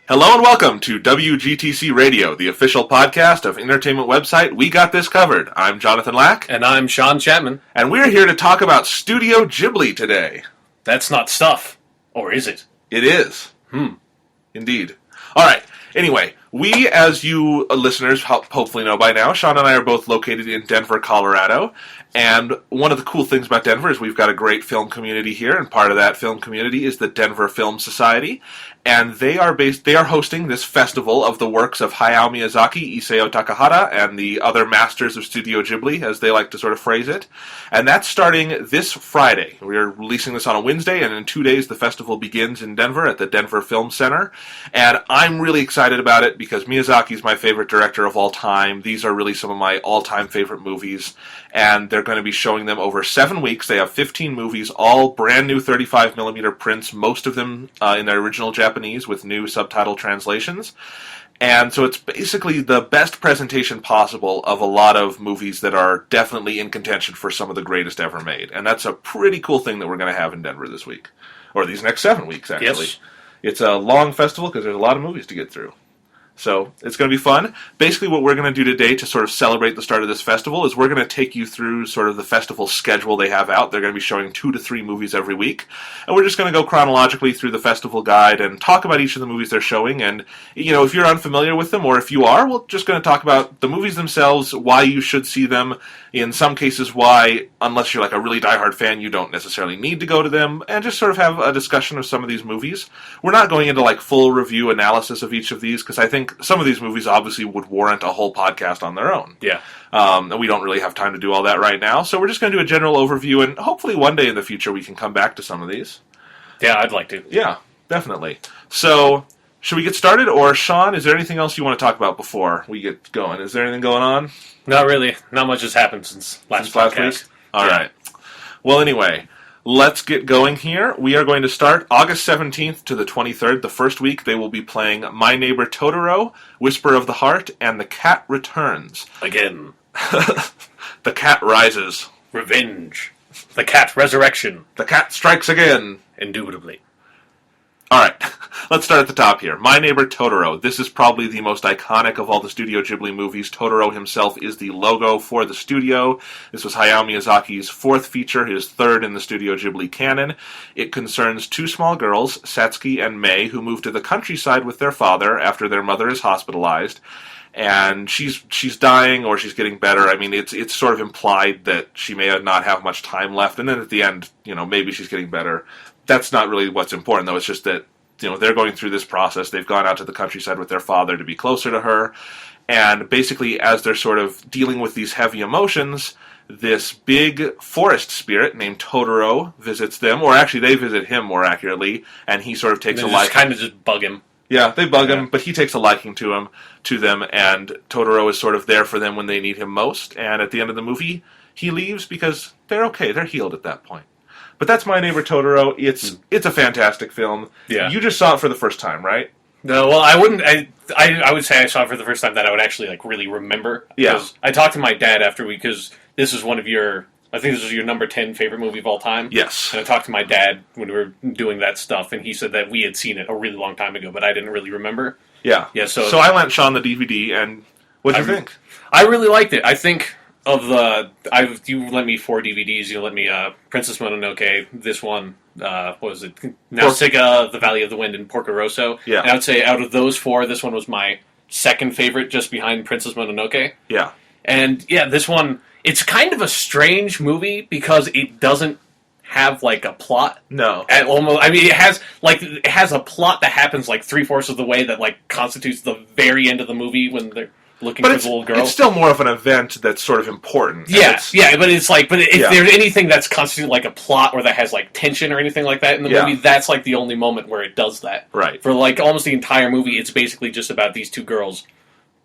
Hello and welcome to WGTC Radio, the official podcast of entertainment website We Got This Covered. I'm Jonathan Lack. And I'm Sean Chapman. And we're here to talk about Studio Ghibli today. That's not stuff. Or is it? It is. Indeed. Alright, anyway, we, as you listeners hopefully know by now, Sean and I are both located in Denver, Colorado. And one of the cool things about Denver is we've got a great film community here, and part of that film community is the Denver Film Society. And they are hosting this festival of the works of Hayao Miyazaki, Isao Takahata, and the other Masters of Studio Ghibli, as they like to sort of phrase it. And that's starting this Friday. We're releasing this on a Wednesday, and in 2 days the festival begins in Denver at the Denver Film Center. And I'm really excited about it because Miyazaki is my favorite director of all time. These are really some of my all-time favorite movies. And they're going to be showing them over 7 weeks. They have 15 movies, all brand new 35mm prints, most of them in their original Japanese with new subtitle translations. And so it's basically the best presentation possible of a lot of movies that are definitely in contention for some of the greatest ever made. And that's a pretty cool thing that we're going to have in Denver this week. Or these next 7 weeks, actually. Yes. It's a long festival because there's a lot of movies to get through. So it's going to be fun. Basically what we're going to do today to sort of celebrate the start of this festival is we're going to take you through sort of the festival schedule they have out. They're going to be showing 2 to 3 movies every week. And we're just going to go chronologically through the festival guide and talk about each of the movies they're showing. And, you know, if you're unfamiliar with them or if you are, we're just going to talk about the movies themselves, why you should see them, in some cases why, unless you're like a really diehard fan, you don't necessarily need to go to them, and just sort of have a discussion of some of these movies. We're not going into like full review analysis of each of these because I think some of these movies obviously would warrant a whole podcast on their own. Yeah. And we don't really have time to do all that right now, so we're just going to do a general overview, and hopefully one day in the future we can come back to some of these. Yeah, I'd like to. Yeah, definitely. So, should we get started, or Sean, is there anything else you want to talk about before we get going? Is there anything going on? Not really. Not much has happened since last podcast. Week? All right. Well, anyway, let's get going here. We are going to start August 17th to the 23rd. The first week, they will be playing My Neighbor Totoro, Whisper of the Heart, and The Cat Returns. Again. The Cat Rises. Revenge. The Cat Resurrection. The Cat Strikes Again. Indubitably. All right, let's start at the top here. My Neighbor Totoro. This is probably the most iconic of all the Studio Ghibli movies. Totoro himself is the logo for the studio. This was Hayao Miyazaki's 4th feature, his 3rd in the Studio Ghibli canon. It concerns 2 small girls, Satsuki and Mei, who move to the countryside with their father after their mother is hospitalized. And she's dying or she's getting better. I mean, it's sort of implied that she may not have much time left. And then at the end, you know, maybe she's getting better. That's not really what's important, though. It's just that, you know, they're going through this process. They've gone out to the countryside with their father to be closer to her. And basically, as they're sort of dealing with these heavy emotions, this big forest spirit named Totoro visits them. Or actually, they visit him, more accurately. And he sort of takes a liking. Kind of just bug him. Yeah, they bug him, but he takes a liking to them. And Totoro is sort of there for them when they need him most. And at the end of the movie, he leaves because they're okay. They're healed at that point. But that's My Neighbor Totoro. It's a fantastic film. Yeah. You just saw it for the first time, right? No, well, I wouldn't. I would say I saw it for the first time that I would actually like really remember. Yeah. I talked to my dad after because this is one of your. I think this was your number 10 favorite movie of all time. Yes. And I talked to my dad when we were doing that stuff, and he said that we had seen it a really long time ago, but I didn't really remember. Yeah. Yeah. So I lent Sean the DVD, and what'd you think? I really liked it. I think. You lent me 4 DVDs. You lent me Princess Mononoke. This one, what was it? Nausicaa, The Valley of the Wind, and Porco Rosso. Yeah. And I would say out of those 4, this one was my second favorite, just behind Princess Mononoke. Yeah. And yeah, this one, it's kind of a strange movie because it doesn't have like a plot. No. It has a plot that happens like 3/4 of the way that like constitutes the very end of the movie when they're looking for the little girl. It's still more of an event that's sort of important. Yeah, but it's like, if there's anything that's constituted like a plot or that has like tension or anything like that in the movie, that's like the only moment where it does that. Right. For like almost the entire movie, it's basically just about these 2 girls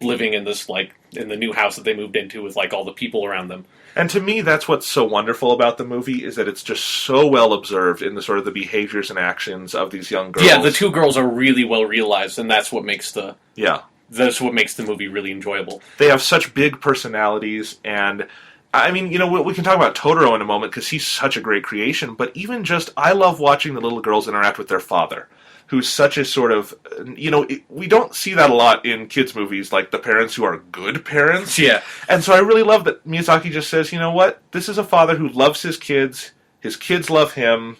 living in this like in the new house that they moved into with like all the people around them. And to me, that's what's so wonderful about the movie is that it's just so well observed in the sort of the behaviors and actions of these young girls. Yeah, the 2 girls are really well realized, and that's what makes the yeah. That's what makes the movie really enjoyable. They have such big personalities, and I mean, we can talk about Totoro in a moment because he's such a great creation, but even just, I love watching the little girls interact with their father, who's such a sort of, we don't see that a lot in kids' movies, like the parents who are good parents. Yeah. And so I really love that Miyazaki just says, you know what, this is a father who loves his kids love him,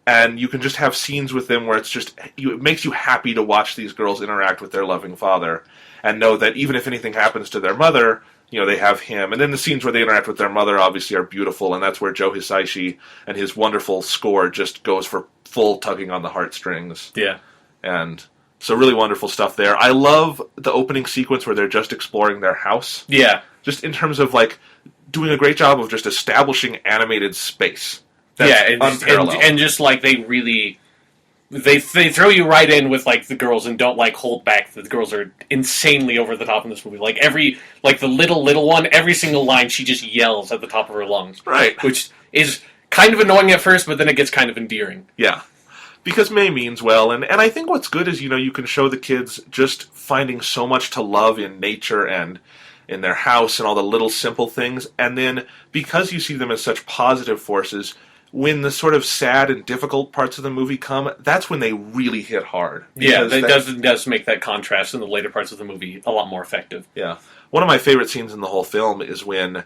and you can just have scenes with them where it makes you happy to watch these girls interact with their loving father, and know that even if anything happens to their mother, they have him. And then the scenes where they interact with their mother obviously are beautiful, and that's where Joe Hisaishi and his wonderful score just goes for full tugging on the heartstrings. Yeah. And so really wonderful stuff there. I love the opening sequence where they're just exploring their house. Yeah. Just in terms of, doing a great job of just establishing animated space. That's and just, they really... They throw you right in with the girls and don't hold back. The girls are insanely over the top in this movie. The little one, every single line she just yells at the top of her lungs. Right. Which is kind of annoying at first, but then it gets kind of endearing. Yeah. Because May means well, and I think what's good is, you can show the kids just finding so much to love in nature and in their house and all the little simple things, and then because you see them as such positive forces, when the sort of sad and difficult parts of the movie come, that's when they really hit hard. Yeah, it does make that contrast in the later parts of the movie a lot more effective. Yeah. One of my favorite scenes in the whole film is when,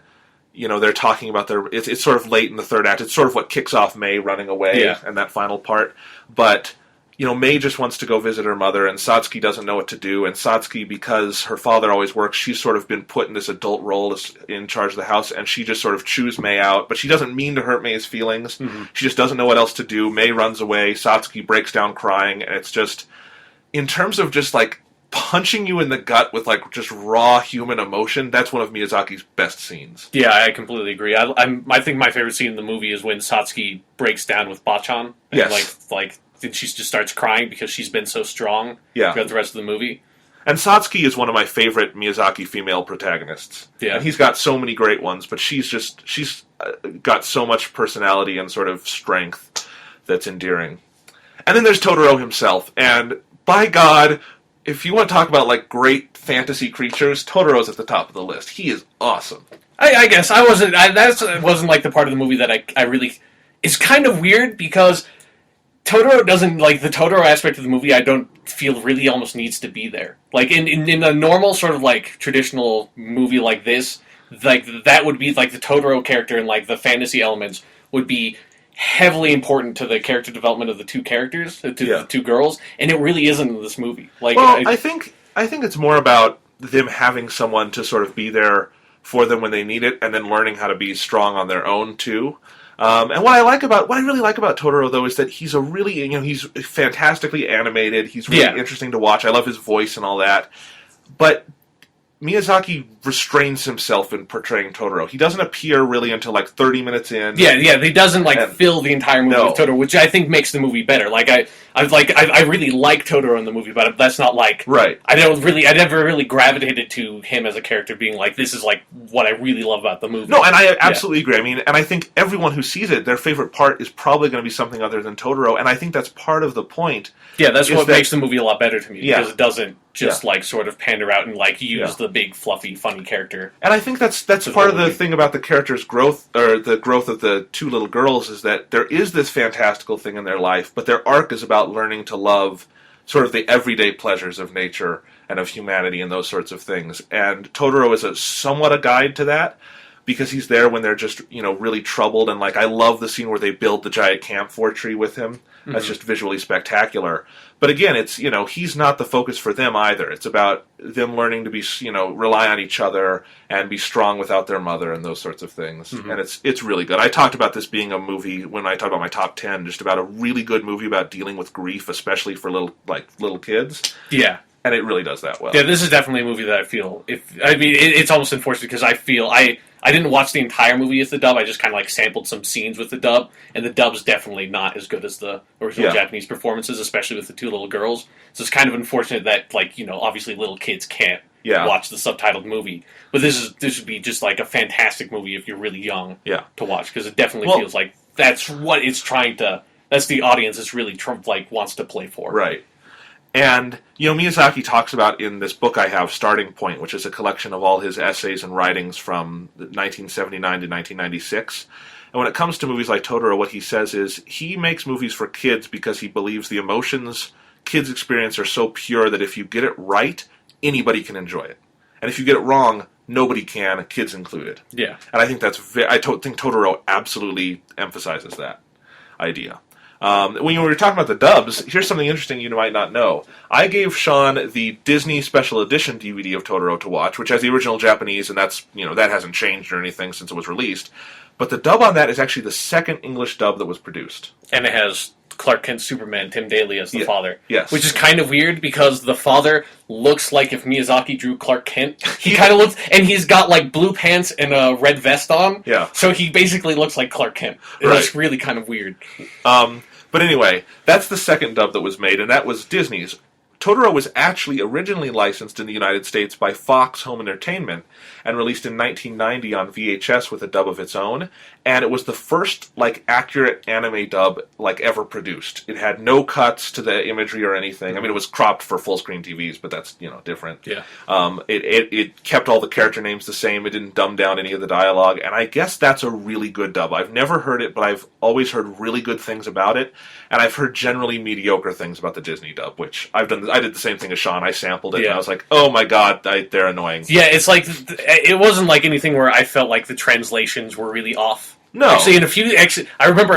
they're talking about it's sort of late in the third act. It's sort of what kicks off May running away and that final part. But, May just wants to go visit her mother, and Satsuki doesn't know what to do. And Satsuki, because her father always works, she's sort of been put in this adult role as in charge of the house, and she just sort of chews May out. But she doesn't mean to hurt May's feelings. Mm-hmm. She just doesn't know what else to do. May runs away. Satsuki breaks down crying, and it's just, in terms of just, punching you in the gut with, just raw human emotion, that's one of Miyazaki's best scenes. Yeah, I completely agree. I think my favorite scene in the movie is when Satsuki breaks down with Bachan. And and she just starts crying because she's been so strong throughout the rest of the movie. And Satsuki is one of my favorite Miyazaki female protagonists. Yeah. And he's got so many great ones, but she's got so much personality and sort of strength that's endearing. And then there's Totoro himself, and by God, if you want to talk about great fantasy creatures, Totoro's at the top of the list. He is awesome. I guess that wasn't the part of the movie that I really... It's kind of weird because Totoro doesn't, the Totoro aspect of the movie, I don't feel really almost needs to be there. In a normal sort of, traditional movie like this, that would be, the Totoro character and, the fantasy elements would be heavily important to the character development of the two characters, the two girls, and it really isn't in this movie. I think it's more about them having someone to sort of be there for them when they need it, and then learning how to be strong on their own, too. And what I really like about Totoro, though, is that he's he's fantastically animated. He's really interesting to watch. I love his voice and all that. But Miyazaki restrains himself in portraying Totoro. He doesn't appear really until 30 minutes in. Yeah, he doesn't fill the entire movie with Totoro, which I think makes the movie better. I really like Totoro in the movie, but that's not right. I never really gravitated to him as a character being this is what I really love about the movie. No, and I absolutely agree. I mean, and I think everyone who sees it, their favorite part is probably going to be something other than Totoro, and I think that's part of the point. Yeah, that's what makes the movie a lot better to me, because it doesn't just sort of pander out and use the big fluffy funny character. And I think that's part of the thing about the character's growth, or the growth of the two little girls, is that there is this fantastical thing in their life, but their arc is about learning to love sort of the everyday pleasures of nature and of humanity and those sorts of things. And Totoro is somewhat a guide to that, because he's there when they're just, really troubled. And I love the scene where they build the giant camphor tree with him. That's just visually spectacular. But again, it's, he's not the focus for them either. It's about them learning to be, rely on each other and be strong without their mother and those sorts of things. Mm-hmm. And it's really good. I talked about this being a movie when I talked about my top 10, just about a really good movie about dealing with grief, especially for little kids. Yeah. And it really does that well. Yeah, this is definitely a movie that I feel... it's almost unfortunate because I feel... I didn't watch the entire movie with the dub, I just kind of sampled some scenes with the dub, and the dub's definitely not as good as the original Japanese performances, especially with the two little girls. So it's kind of unfortunate that, obviously little kids can't watch the subtitled movie. But this would be just a fantastic movie if you're really young to watch, because it definitely feels like that's what it's trying to... That's the audience it's really wants to play for. Right. And, Miyazaki talks about in this book I have, Starting Point, which is a collection of all his essays and writings from 1979 to 1996. And when it comes to movies like Totoro, what he says is he makes movies for kids because he believes the emotions kids experience are so pure that if you get it right, anybody can enjoy it. And if you get it wrong, nobody can, kids included. Yeah. And I think think Totoro absolutely emphasizes that idea. When you were talking about the dubs, here's something interesting you might not know. I gave Sean the Disney Special Edition DVD of Totoro to watch, which has the original Japanese, and that's that hasn't changed or anything since it was released. But the dub on that is actually the second English dub that was produced. And it has Clark Kent Superman, Tim Daly as the father. Yes. Which is kind of weird because the father looks like if Miyazaki drew Clark Kent. He kind of looks, and he's got like blue pants and a red vest on. Yeah. So he basically looks like Clark Kent. It looks really kind of weird. But anyway, that's the second dub that was made, and that was Disney's. Totoro was actually originally licensed in the United States by Fox Home Entertainment and released in 1990 on VHS with a dub of its own, and it was the first accurate anime dub ever produced. It had no cuts to the imagery or anything. I mean, it was cropped for full screen TVs, but that's different. Yeah. It kept all the character names the same. It didn't dumb down any of the dialogue, and I guess that's a really good dub. I've never heard it, but I've always heard really good things about it, and I've heard generally mediocre things about the Disney dub, which I did the same thing as Sean. I sampled it, and I was like, oh my god, they're annoying. Yeah, it's like, it wasn't like anything where I felt like the translations were really off. No. Actually, I remember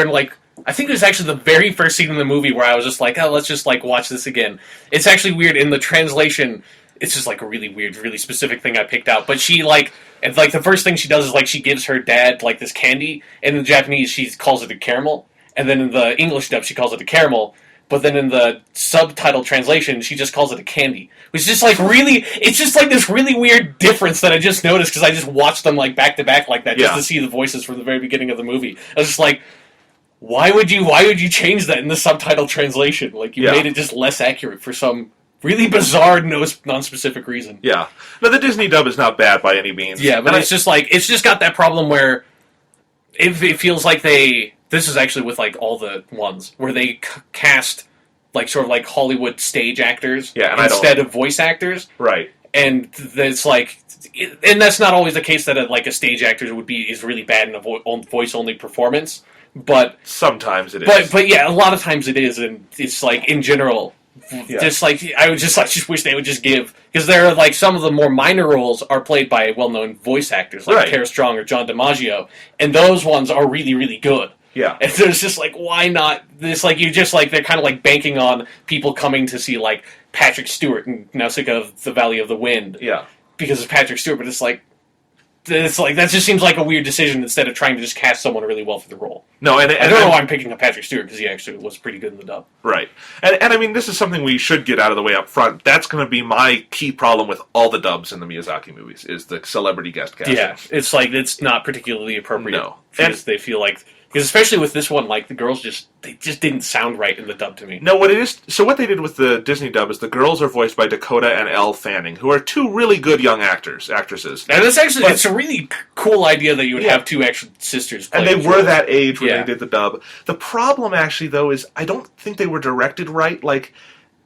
I think it was actually the very first scene in the movie where I was just like, oh, let's just watch this again. It's actually weird in the translation. It's just a really weird, really specific thing I picked out. But she and the first thing she does is she gives her dad this candy, and in the Japanese she calls it a caramel, and then in the English dub she calls it a caramel. But then in the subtitle translation, she just calls it a candy. Which is just it's just this really weird difference that I just noticed because I just watched them back to back like that just to see the voices from the very beginning of the movie. I was just like, why would you change that in the subtitle translation? You made it just less accurate for some really bizarre, non-specific reason. Yeah. No, the Disney dub is not bad by any means. Yeah, but it's just got that problem where it feels like this is actually with all the ones where they cast Hollywood stage actors instead of voice actors. Right. And it's and that's not always the case that a stage actor is really bad in a voice only performance, but sometimes it is. But yeah, a lot of times it is, and it's in general. Yeah. Just I would just wish they would just give, because there are some of the more minor roles are played by well-known voice actors Kara Strong or John DiMaggio, and those ones are really, really good. Yeah. And so it's just why not this? You just they're kind of banking on people coming to see Patrick Stewart and Nausicaa of the Valley of the Wind. Yeah. Because of Patrick Stewart, but that just seems like a weird decision instead of trying to just cast someone really well for the role. No, and I don't know why I'm picking up Patrick Stewart, because he actually was pretty good in the dub. Right. And I mean, this is something we should get out of the way up front. That's going to be my key problem with all the dubs in the Miyazaki movies, is the celebrity guest casting. Yeah, it's not particularly appropriate. No. Because they feel because especially with this one, the girls they just didn't sound right in the dub to me. No, what they did with the Disney dub is the girls are voiced by Dakota and Elle Fanning, who are two really good young actresses. And it's a really cool idea that you would have two actual sisters play. And they were that age when they did the dub. The problem, actually, though, is I don't think they were directed right.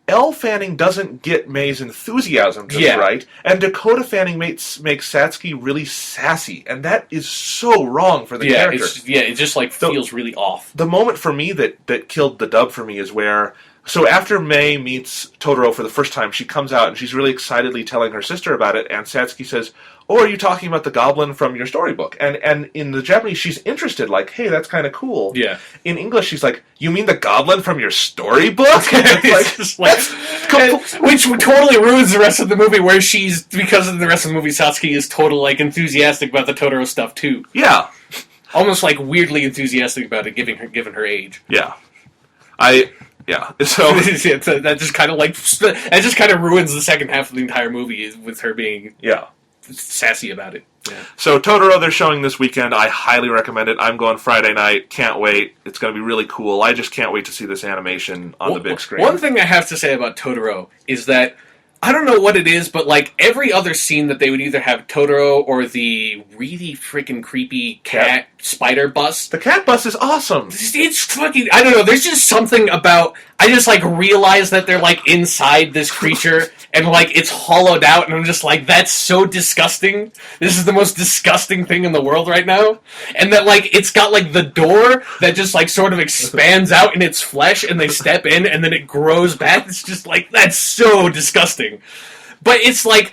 Elle Fanning doesn't get May's enthusiasm just right, and Dakota Fanning makes Satsuki really sassy, and that is so wrong for the character. It just feels really off. The moment for me that killed the dub for me is where, so after May meets Totoro for the first time, she comes out and she's really excitedly telling her sister about it, and Satsuki says, "Oh, are you talking about the goblin from your storybook?" And in the Japanese, she's interested, hey, that's kind of cool. Yeah. In English, she's like, "You mean the goblin from your storybook?" Which totally ruins the rest of the movie, where because of the rest of the movie, Satsuki is totally enthusiastic about the Totoro stuff too. Yeah. Almost weirdly enthusiastic about it, given her age. Yeah. So that just kind of ruins the second half of the entire movie with her being sassy about it. Yeah. So Totoro, they're showing this weekend. I highly recommend it. I'm going Friday night. Can't wait. It's going to be really cool. I just can't wait to see this animation on the big screen. One thing I have to say about Totoro is that I don't know what it is, but every other scene that they would either have Totoro or the really freaking creepy cat spider bus. The cat bus is awesome. It's fucking, I don't know, there's just something about, I just, like, realize that they're, like, inside this creature, and, like, it's hollowed out, and I'm just like, that's so disgusting. This is the most disgusting thing in the world right now. And that, like, it's got, like, the door that just, like, sort of expands out in its flesh, and they step in, and then it grows back. It's just, like, that's so disgusting. But it's, like,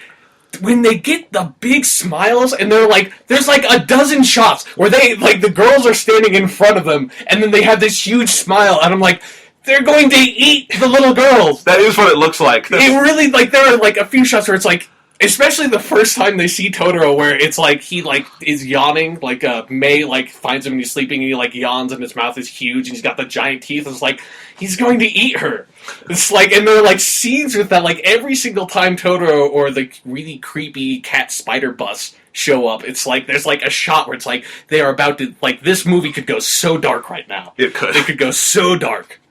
when they get the big smiles, and they're like, there's like a dozen shots where they, like, the girls are standing in front of them, and then they have this huge smile, and I'm like, they're going to eat the little girls. That is what it looks like. It really, like, there are, like, a few shots where it's, like, especially the first time they see Totoro, where it's, like, he, like, is yawning, like, Mei, like, finds him and he's sleeping, and he, like, yawns, and his mouth is huge, and he's got the giant teeth, and it's like, he's going to eat her. It's, like, and there are, like, scenes with that, like, every single time Totoro or the really creepy cat spider bus show up, it's like, there's, like, a shot where it's like, they are about to, like, this movie could go so dark right now. It could. It could go so dark.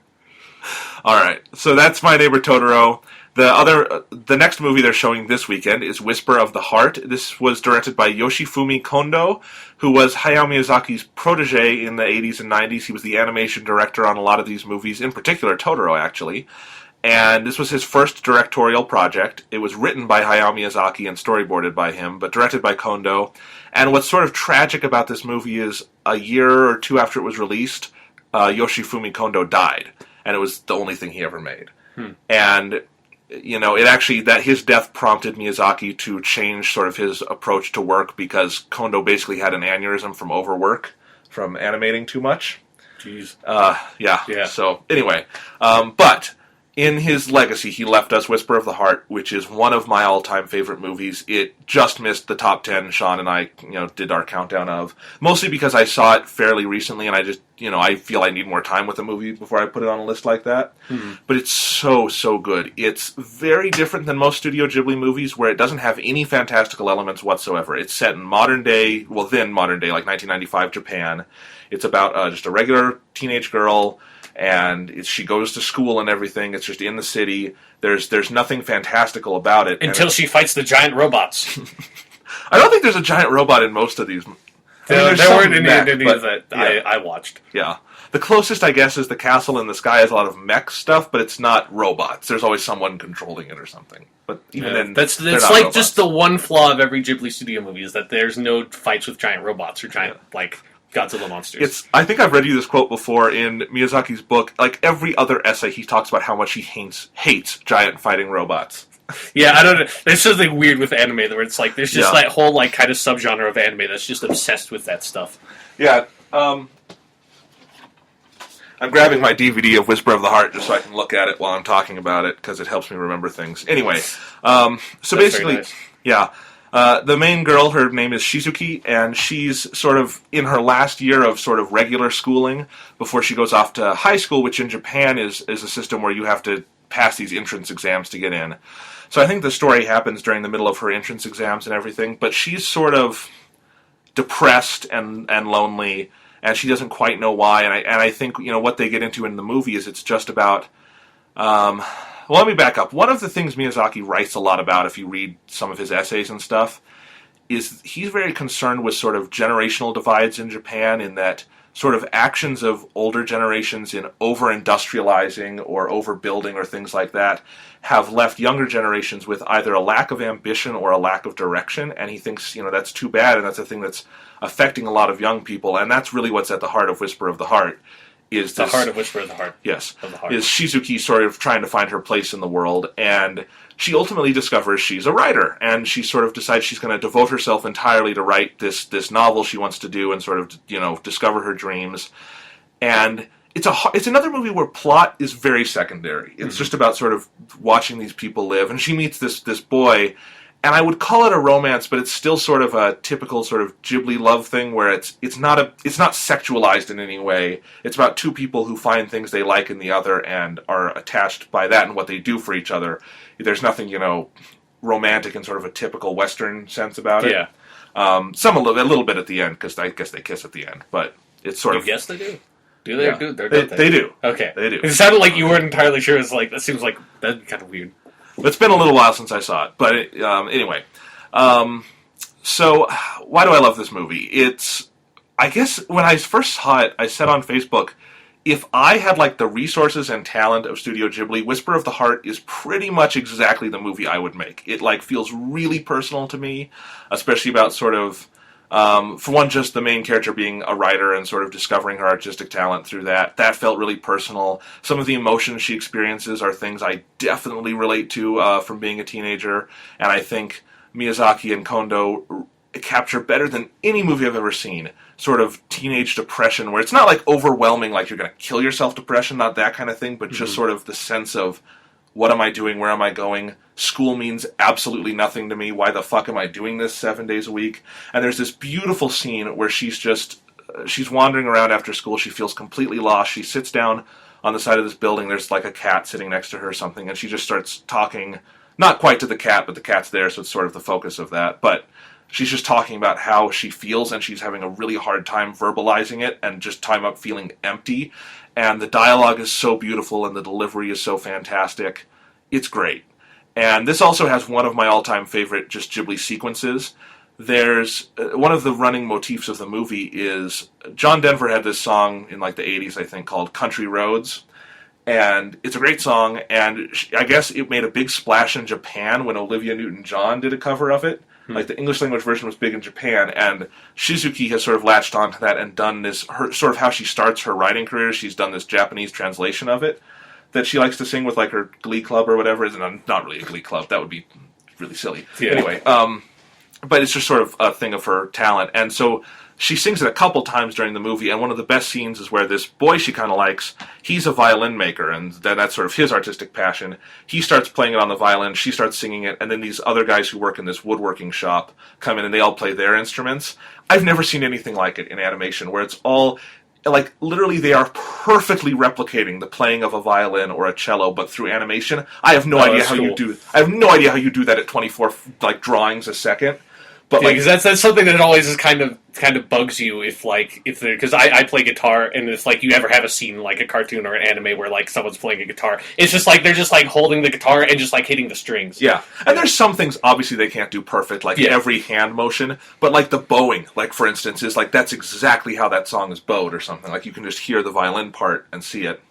All right, so that's My Neighbor Totoro. The next movie they're showing this weekend is Whisper of the Heart. This was directed by Yoshifumi Kondo, who was Hayao Miyazaki's protege in the 80s and 90s. He was the animation director on a lot of these movies, in particular Totoro, actually. And this was his first directorial project. It was written by Hayao Miyazaki and storyboarded by him, but directed by Kondo. And what's sort of tragic about this movie is a year or two after it was released, Yoshifumi Kondo died. And it was the only thing he ever made. And, you know, it actually, that his death prompted Miyazaki to change sort of his approach to work, because Kondo basically had an aneurysm from overwork, from animating too much. Jeez. Yeah. So, anyway. But in his legacy, he left us Whisper of the Heart, which is one of my all-time favorite movies. It just missed the top 10 Sean and I, did our countdown of. Mostly because I saw it fairly recently, and I just, I feel I need more time with the movie before I put it on a list like that. Mm-hmm. But it's so, so good. It's very different than most Studio Ghibli movies, where it doesn't have any fantastical elements whatsoever. It's set in modern day, like 1995 Japan. It's about just a regular teenage girl, and she goes to school and everything. It's just in the city. There's nothing fantastical about it. Until she fights the giant robots. I don't think there's a giant robot in most of these. There weren't any that I watched. Yeah. The closest, I guess, is the castle in the sky has a lot of mech stuff, but it's not robots. There's always someone controlling it or something. But even then, that's like robots. Just the one flaw of every Ghibli studio movie is that there's no fights with giant robots or giant, Godzilla monsters. I think I've read you this quote before in Miyazaki's book. Like every other essay, he talks about how much he hates giant fighting robots. Yeah, I don't know. There's something weird with anime where it's like there's just that whole kind of subgenre of anime that's just obsessed with that stuff. Yeah. I'm grabbing my DVD of Whisper of the Heart just so I can look at it while I'm talking about it, because it helps me remember things. Anyway, so basically, nice. The main girl, her name is Shizuki, and she's sort of in her last year of sort of regular schooling before she goes off to high school, which in Japan is a system where you have to pass these entrance exams to get in. So I think the story happens during the middle of her entrance exams and everything, but she's sort of depressed and lonely, and she doesn't quite know why, and I think, what they get into in the movie is it's just about, well, let me back up. One of the things Miyazaki writes a lot about, if you read some of his essays and stuff, is he's very concerned with sort of generational divides in Japan, in that sort of actions of older generations in over-industrializing or overbuilding or things like that have left younger generations with either a lack of ambition or a lack of direction, and he thinks, that's too bad, and that's a thing that's affecting a lot of young people, and that's really what's at the heart of Whisper of the Heart. Is the heart of Whisper of the Heart. Yes. Of the heart. Is Shizuki sort of trying to find her place in the world, and she ultimately discovers she's a writer, and she sort of decides she's going to devote herself entirely to write this novel she wants to do and sort of, discover her dreams. And it's another movie where plot is very secondary. It's just about sort of watching these people live, and she meets this boy, and I would call it a romance, but it's still sort of a typical sort of Ghibli love thing where it's not sexualized in any way. It's about two people who find things they like in the other and are attached by that and what they do for each other. There's nothing, romantic in sort of a typical Western sense about it. Yeah. A little bit at the end, because I guess they kiss at the end, but it's sort of... Yes, they do. Do they? Yeah. They do. Okay. They do. It sounded like you weren't entirely sure. It's like, that seems like, that'd be kind of weird. It's been a little while since I saw it, but anyway. So, why do I love this movie? I guess when I first saw it, I said on Facebook, if I had like the resources and talent of Studio Ghibli, Whisper of the Heart is pretty much exactly the movie I would make. It like feels really personal to me, especially about sort of, for one, just the main character being a writer and sort of discovering her artistic talent through that. That felt really personal. Some of the emotions she experiences are things I definitely relate to from being a teenager, and I think Miyazaki and Kondo capture better than any movie I've ever seen sort of teenage depression, where it's not like overwhelming, like you're going to kill yourself depression, not that kind of thing, but just sort of the sense of, what am I doing? Where am I going? School means absolutely nothing to me. Why the fuck am I doing this 7 days a week? And there's this beautiful scene where she's wandering around after school. She feels completely lost. She sits down on the side of this building. There's like a cat sitting next to her or something, and she just starts talking, not quite to the cat, but the cat's there, so it's sort of the focus of that. But she's just talking about how she feels, and she's having a really hard time verbalizing it, and just time up feeling empty. And the dialogue is so beautiful, and the delivery is so fantastic. It's great. And this also has one of my all-time favorite just Ghibli sequences. There's one of the running motifs of the movie is John Denver had this song in like the 80s, I think, called Country Roads. And it's a great song, and I guess it made a big splash in Japan when Olivia Newton-John did a cover of it. Like, the English language version was big in Japan, and Shizuki has sort of latched onto that and done this, sort of how she starts her writing career. She's done this Japanese translation of it that she likes to sing with, like, her glee club or whatever. It's not really a glee club. That would be really silly. Yeah. Anyway, but it's just sort of a thing of her talent. And so she sings it a couple times during the movie, and one of the best scenes is where this boy she kind of likes, he's a violin maker, and that's sort of his artistic passion. He starts playing it on the violin, she starts singing it, and then these other guys who work in this woodworking shop come in and they all play their instruments. I've never seen anything like it in animation, where it's all, like, literally they are perfectly replicating the playing of a violin or a cello, but through animation. I have no idea how you do. I have no idea how you do that at 24 like drawings a second. But yeah, because that's something that always is kind of bugs you if because I play guitar, and if like you ever have a scene like a cartoon or an anime where like someone's playing a guitar, it's just like they're just like holding the guitar and just like hitting the strings. Yeah, and there's some things obviously they can't do perfect, like every hand motion, but like the bowing, like for instance, is like that's exactly how that song is bowed or something. Like you can just hear the violin part and see it,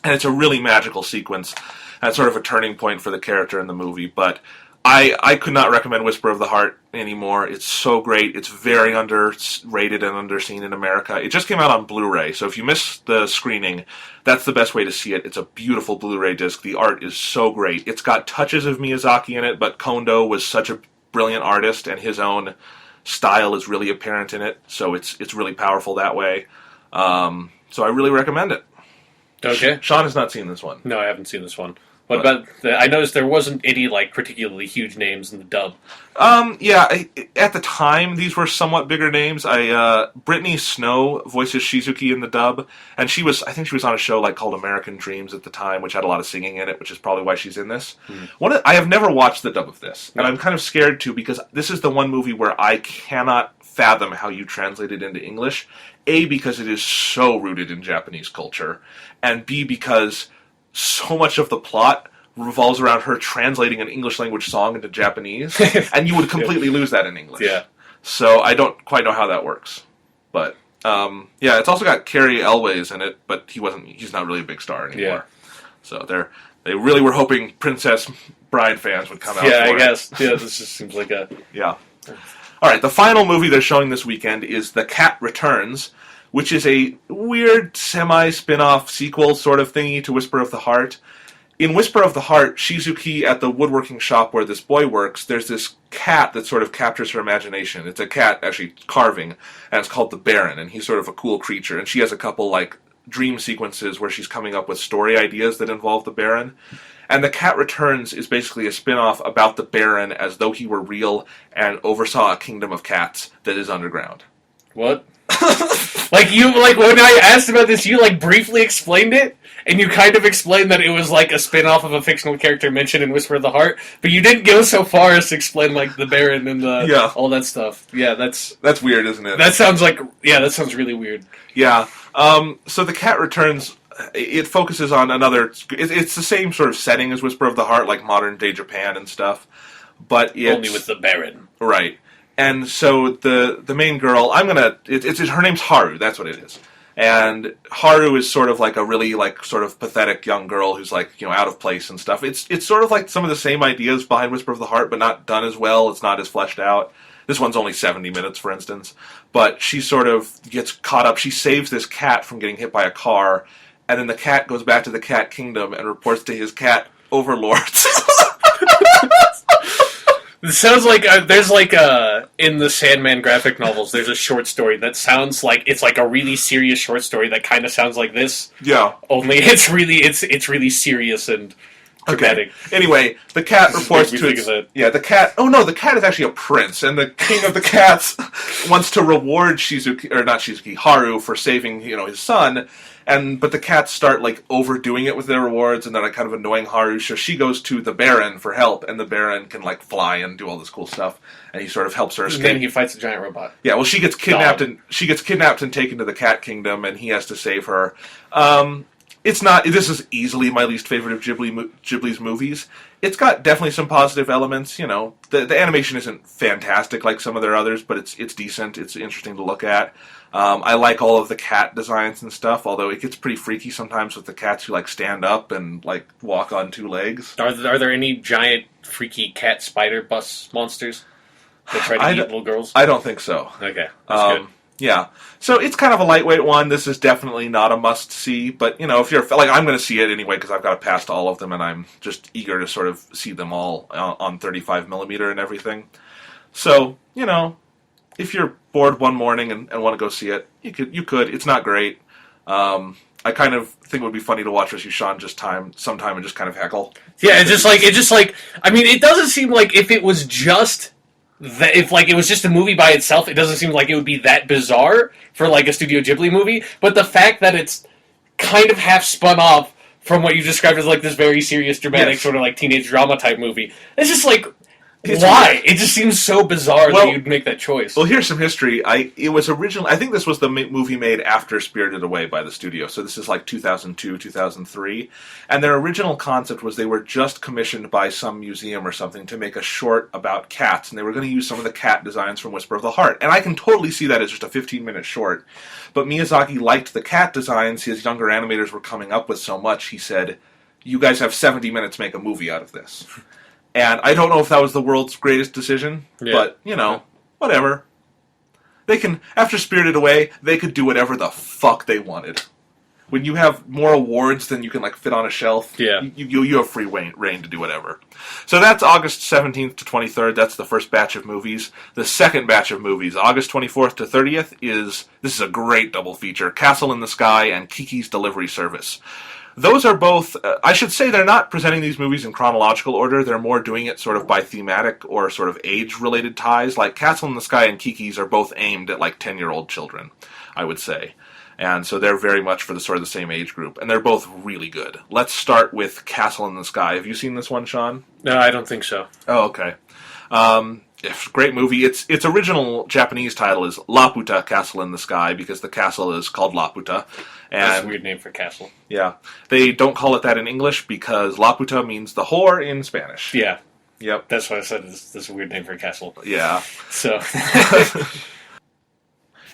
and it's a really magical sequence and sort of a turning point for the character in the movie. But I could not recommend Whisper of the Heart anymore. It's so great. It's very underrated and underseen in America. It just came out on Blu-ray, so if you missed the screening, that's the best way to see it. It's a beautiful Blu-ray disc. The art is so great. It's got touches of Miyazaki in it, but Kondo was such a brilliant artist, and his own style is really apparent in it, so it's really powerful that way. So I really recommend it. Okay. Sean has not seen this one. No, I haven't seen this one. What about I noticed there wasn't any like particularly huge names in the dub. Yeah, at the time these were somewhat bigger names. Brittany Snow voices Shizuki in the dub, and I think she was on a show like called American Dreams at the time, which had a lot of singing in it, which is probably why she's in this. I have never watched the dub of this, and I'm kind of scared to, because this is the one movie where I cannot fathom how you translate it into English. A, because it is so rooted in Japanese culture, and B, because so much of the plot revolves around her translating an English language song into Japanese, and you would completely lose that in English. Yeah. So I don't quite know how that works. But, yeah, it's also got Cary Elwes in it, but he's not really a big star anymore. Yeah. So they really were hoping Princess Bride fans would come out for it. Yeah, I guess. Yeah, this just seems like a... Yeah. All right, the final movie they're showing this weekend is The Cat Returns, which is a weird semi-spin-off sequel sort of thingy to Whisper of the Heart. In Whisper of the Heart, Shizuki, at the woodworking shop where this boy works, there's this cat that sort of captures her imagination. It's a cat actually carving, and it's called the Baron, and he's sort of a cool creature. And she has a couple like dream sequences where she's coming up with story ideas that involve the Baron. And The Cat Returns is basically a spin-off about the Baron as though he were real and oversaw a kingdom of cats that is underground. What? Like when I asked about this, you like briefly explained it, and you kind of explained that it was like a spin-off of a fictional character mentioned in Whisper of the Heart, but you didn't go so far as to explain like the Baron and all that stuff. Yeah, that's weird, isn't it? That sounds really weird. Yeah. So The Cat Returns, it focuses on it's the same sort of setting as Whisper of the Heart, like modern day Japan and stuff, but it's only with the Baron. Right. And so the main girl, her name's Haru, that's what it is. And Haru is sort of like a really like sort of pathetic young girl who's like, you know, out of place and stuff. It's sort of like some of the same ideas behind Whisper of the Heart, but not done as well. It's not as fleshed out. This one's only 70 minutes, for instance. But she sort of gets caught up. She saves this cat from getting hit by a car, and then the cat goes back to the cat kingdom and reports to his cat overlords. It sounds like there's like in the Sandman graphic novels, there's a short story that sounds like it's like a really serious short story that kind of sounds like this. Yeah. Only it's really serious and dramatic. Okay. Anyway, the cat reports to the cat. Oh no, the cat is actually a prince, and the king of the cats wants to reward Haru for saving his son. But the cats start like overdoing it with their rewards, and they're like kind of annoying Haru. So she goes to the Baron for help, and the Baron can like fly and do all this cool stuff, and he sort of helps her escape. And then he fights a giant robot. Yeah, well, she gets kidnapped and taken to the Cat Kingdom, and he has to save her. It's not. This is easily my least favorite of Ghibli's movies. It's got definitely some positive elements. The animation isn't fantastic like some of their others, but it's decent. It's interesting to look at. I like all of the cat designs and stuff, although it gets pretty freaky sometimes with the cats who like stand up and like walk on two legs. Are there any giant freaky cat spider bus monsters that try to eat little girls? I don't think so. Okay, that's good. Yeah, so it's kind of a lightweight one. This is definitely not a must-see, but if you're like, I'm going to see it anyway because I've got to pass all of them, and I'm just eager to sort of see them all on 35mm and everything. So if you're bored one morning and want to go see it, you could. It's not great. I kind of think it would be funny to watch Sean just sometime and just kind of heckle. Yeah, it just like. I mean, it doesn't seem like if it was just. If it was just a movie by itself, it doesn't seem like it would be that bizarre for like a Studio Ghibli movie. But the fact that it's kind of half spun off from what you described as like this very serious, dramatic sort of like teenage drama type movie, it's just like why? It just seems so bizarre that you'd make that choice. Well, here's some history. It was originally. I think this was the movie made after Spirited Away by the studio. So this is like 2002, 2003. And their original concept was they were just commissioned by some museum or something to make a short about cats. And they were going to use some of the cat designs from Whisper of the Heart. And I can totally see that as just a 15-minute short. But Miyazaki liked the cat designs his younger animators were coming up with so much, he said, you guys have 70 minutes to make a movie out of this. And I don't know if that was the world's greatest decision, but, whatever. They can, after Spirited Away, they could do whatever the fuck they wanted. When you have more awards than you can, fit on a shelf, you have free reign to do whatever. So that's August 17th to 23rd. That's the first batch of movies. The second batch of movies, August 24th to 30th, this is a great double feature, Castle in the Sky and Kiki's Delivery Service. Those are both, I should say they're not presenting these movies in chronological order, they're more doing it sort of by thematic or sort of age-related ties. Like Castle in the Sky and Kiki's are both aimed at 10-year-old children, I would say. And so they're very much for the sort of the same age group. And they're both really good. Let's start with Castle in the Sky. Have you seen this one, Sean? No, I don't think so. Oh, okay. Great movie. Its original Japanese title is Laputa Castle in the Sky because the castle is called Laputa. And that's a weird name for castle. Yeah. They don't call it that in English because Laputa means the whore in Spanish. Yeah. Yep. That's why I said this is a weird name for a castle. Yeah. So.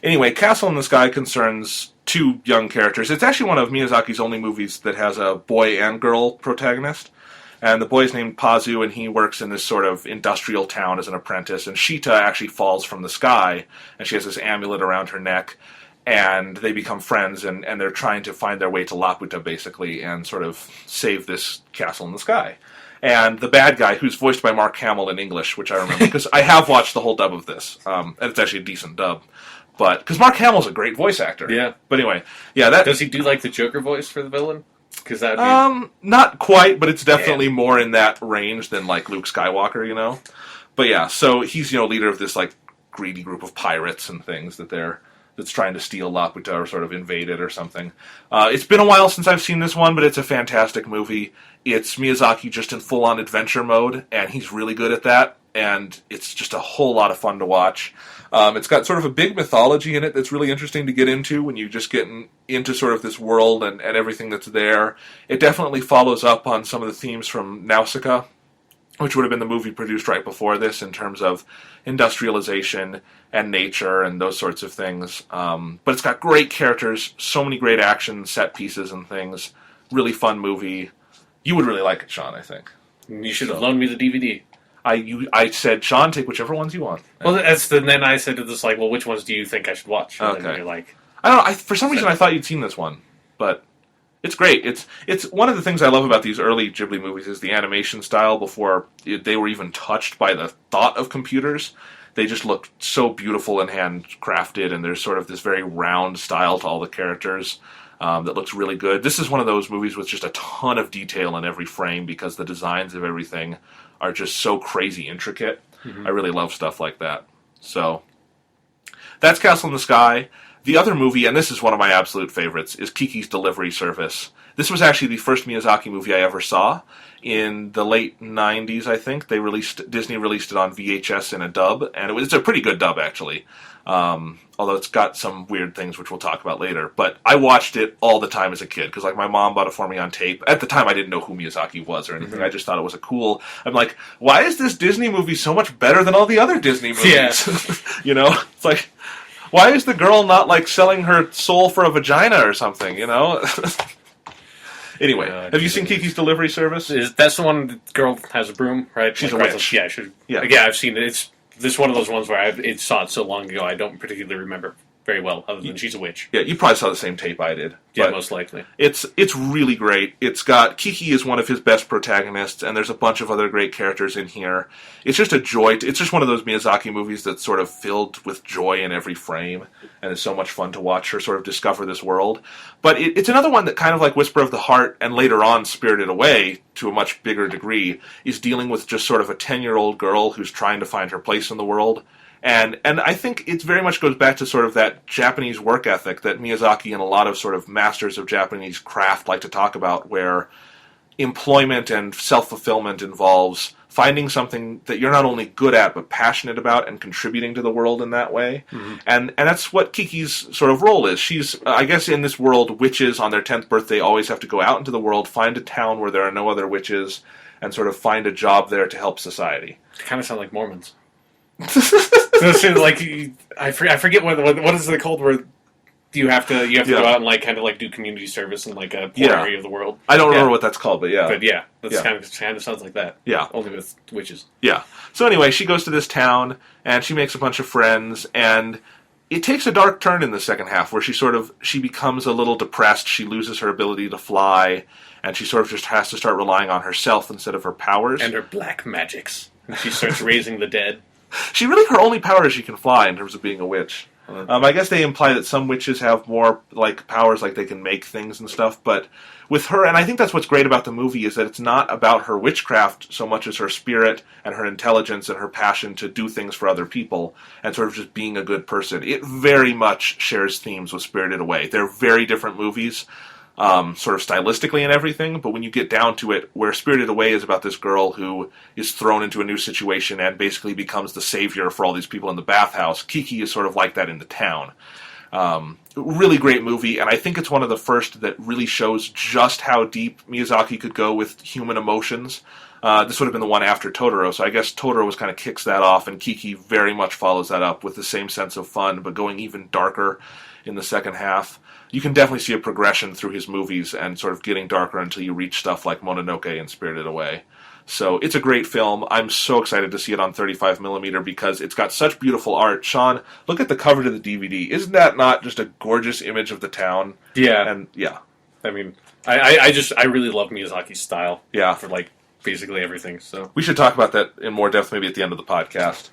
Anyway, Castle in the Sky concerns two young characters. It's actually one of Miyazaki's only movies that has a boy and girl protagonist. And the boy's named Pazu, and he works in this sort of industrial town as an apprentice. And Shita actually falls from the sky, and she has this amulet around her neck. And they become friends, and they're trying to find their way to Laputa, basically, and sort of save this castle in the sky. And the bad guy, who's voiced by Mark Hamill in English, which I remember, because I have watched the whole dub of this, and it's actually a decent dub. But because Mark Hamill's a great voice actor. Yeah. But anyway, yeah. Does he do the Joker voice for the villain? Because that not quite, but it's definitely more in that range than Luke Skywalker, But yeah, so he's leader of this greedy group of pirates and things that's trying to steal Laputa or sort of invade it or something. It's been a while since I've seen this one, but it's a fantastic movie. It's Miyazaki just in full-on adventure mode, and he's really good at that, and it's just a whole lot of fun to watch. It's got sort of a big mythology in it that's really interesting to get into when you just get into sort of this world and everything that's there. It definitely follows up on some of the themes from Nausicaa, which would have been the movie produced right before this in terms of industrialization and nature and those sorts of things. But it's got great characters, so many great action set pieces and things. Really fun movie. You would really like it, Sean, I think. You should have loaned me the DVD. I said, Sean, take whichever ones you want. Well, then I said to this, like, well, which ones do you think I should watch? And then you're like... I don't know. For some reason, I thought you'd seen this one, but it's great. It's one of the things I love about these early Ghibli movies is the animation style before they were even touched by the thought of computers. They just looked so beautiful and handcrafted, and there's sort of this very round style to all the characters that looks really good. This is one of those movies with just a ton of detail in every frame because the designs of everything are just so crazy intricate. I really love stuff like that. So that's Castle in the Sky. The other movie, and this is one of my absolute favorites, is Kiki's Delivery Service. This was actually the first Miyazaki movie I ever saw. In the late 90s, I think, Disney released it on VHS in a dub, and it's a pretty good dub, actually. Although it's got some weird things, which we'll talk about later. But I watched it all the time as a kid, because like my mom bought it for me on tape. At the time, I didn't know who Miyazaki was or anything. I just thought it was I'm like, why is this Disney movie so much better than all the other Disney movies? Yeah. You know? It's like... Why is the girl not, like, selling her soul for a vagina or something, you know? Anyway, have you seen Kiki's Delivery Service? That's the one the girl has a broom, right? She's like, a witch. Yeah, I've seen it. It's this one of those ones where I saw it so long ago I don't particularly remember very well, other than she's a witch. Yeah, you probably saw the same tape I did. Yeah, most likely. It's really great. It's got... Kiki is one of his best protagonists, and there's a bunch of other great characters in here. It's just a joy. It's just one of those Miyazaki movies that's sort of filled with joy in every frame, and it's so much fun to watch her sort of discover this world. But it's another one that kind of like Whisper of the Heart, and later on Spirited Away, to a much bigger degree, is dealing with just sort of a 10-year-old girl who's trying to find her place in the world. And I think it very much goes back to sort of that Japanese work ethic that Miyazaki and a lot of sort of masters of Japanese craft like to talk about, where employment and self-fulfillment involves finding something that you're not only good at, but passionate about and contributing to the world in that way. And that's what Kiki's sort of role is. She's, I guess in this world, witches on their 10th birthday always have to go out into the world, find a town where there are no other witches, and sort of find a job there to help society. They kind of sound like Mormons. So like I forget what is it called where you have to go out and like kind of like do community service in like a poor area of the world. I don't remember what that's called, but that's kind of sounds like that. Yeah, only with witches. Yeah. So anyway, she goes to this town and she makes a bunch of friends, and it takes a dark turn in the second half where she becomes a little depressed. She loses her ability to fly, and she sort of just has to start relying on herself instead of her powers and her black magics. And she starts raising the dead. Her only power is she can fly in terms of being a witch. I guess they imply that some witches have more like powers, like they can make things and stuff, but with her, and I think that's what's great about the movie, is that it's not about her witchcraft so much as her spirit and her intelligence and her passion to do things for other people and sort of just being a good person. It very much shares themes with Spirited Away. They're very different movies, sort of stylistically and everything, but when you get down to it, where Spirited Away is about this girl who is thrown into a new situation and basically becomes the savior for all these people in the bathhouse, Kiki is sort of like that in the town. Really great movie, and I think it's one of the first that really shows just how deep Miyazaki could go with human emotions. This would have been the one after Totoro, so I guess Totoro was kind of kicks that off, and Kiki very much follows that up with the same sense of fun, but going even darker in the second half. You can definitely see a progression through his movies and sort of getting darker until you reach stuff like Mononoke and Spirited Away. So it's a great film. I'm so excited to see it on 35mm because it's got such beautiful art. Sean, look at the cover to the DVD. Isn't that not just a gorgeous image of the town? Yeah. And yeah. I mean, I really love Miyazaki's style. Yeah. For like basically everything. So we should talk about that in more depth maybe at the end of the podcast.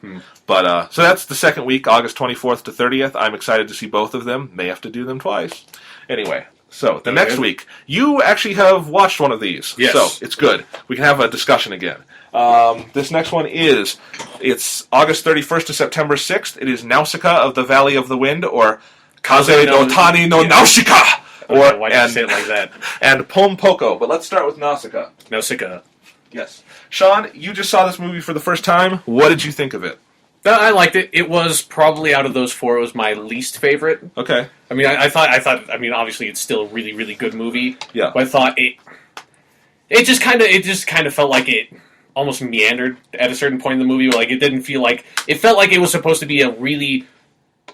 But so that's the second week, August 24th to 30th. I'm excited to see both of them. May have to do them twice. Anyway, so the next week, you actually have watched one of these. Yes. So it's good. We can have a discussion again. This next one it's August 31st to September 6th. It is Nausicaa of the Valley of the Wind, or Kaze no Tani no Nausicaa. Okay, why did you say it like that? And Pom Poko. But let's start with Nausicaa. Nausicaa. Yes. Sean, you just saw this movie for the first time. What did you think of it? I liked it. It was probably out of those four, it was my least favorite. Okay. I mean, I thought. I mean, obviously, it's still a really, really good movie. Yeah. But I thought it just kind of felt like it almost meandered at a certain point in the movie. Like it didn't feel like it felt like it was supposed to be a really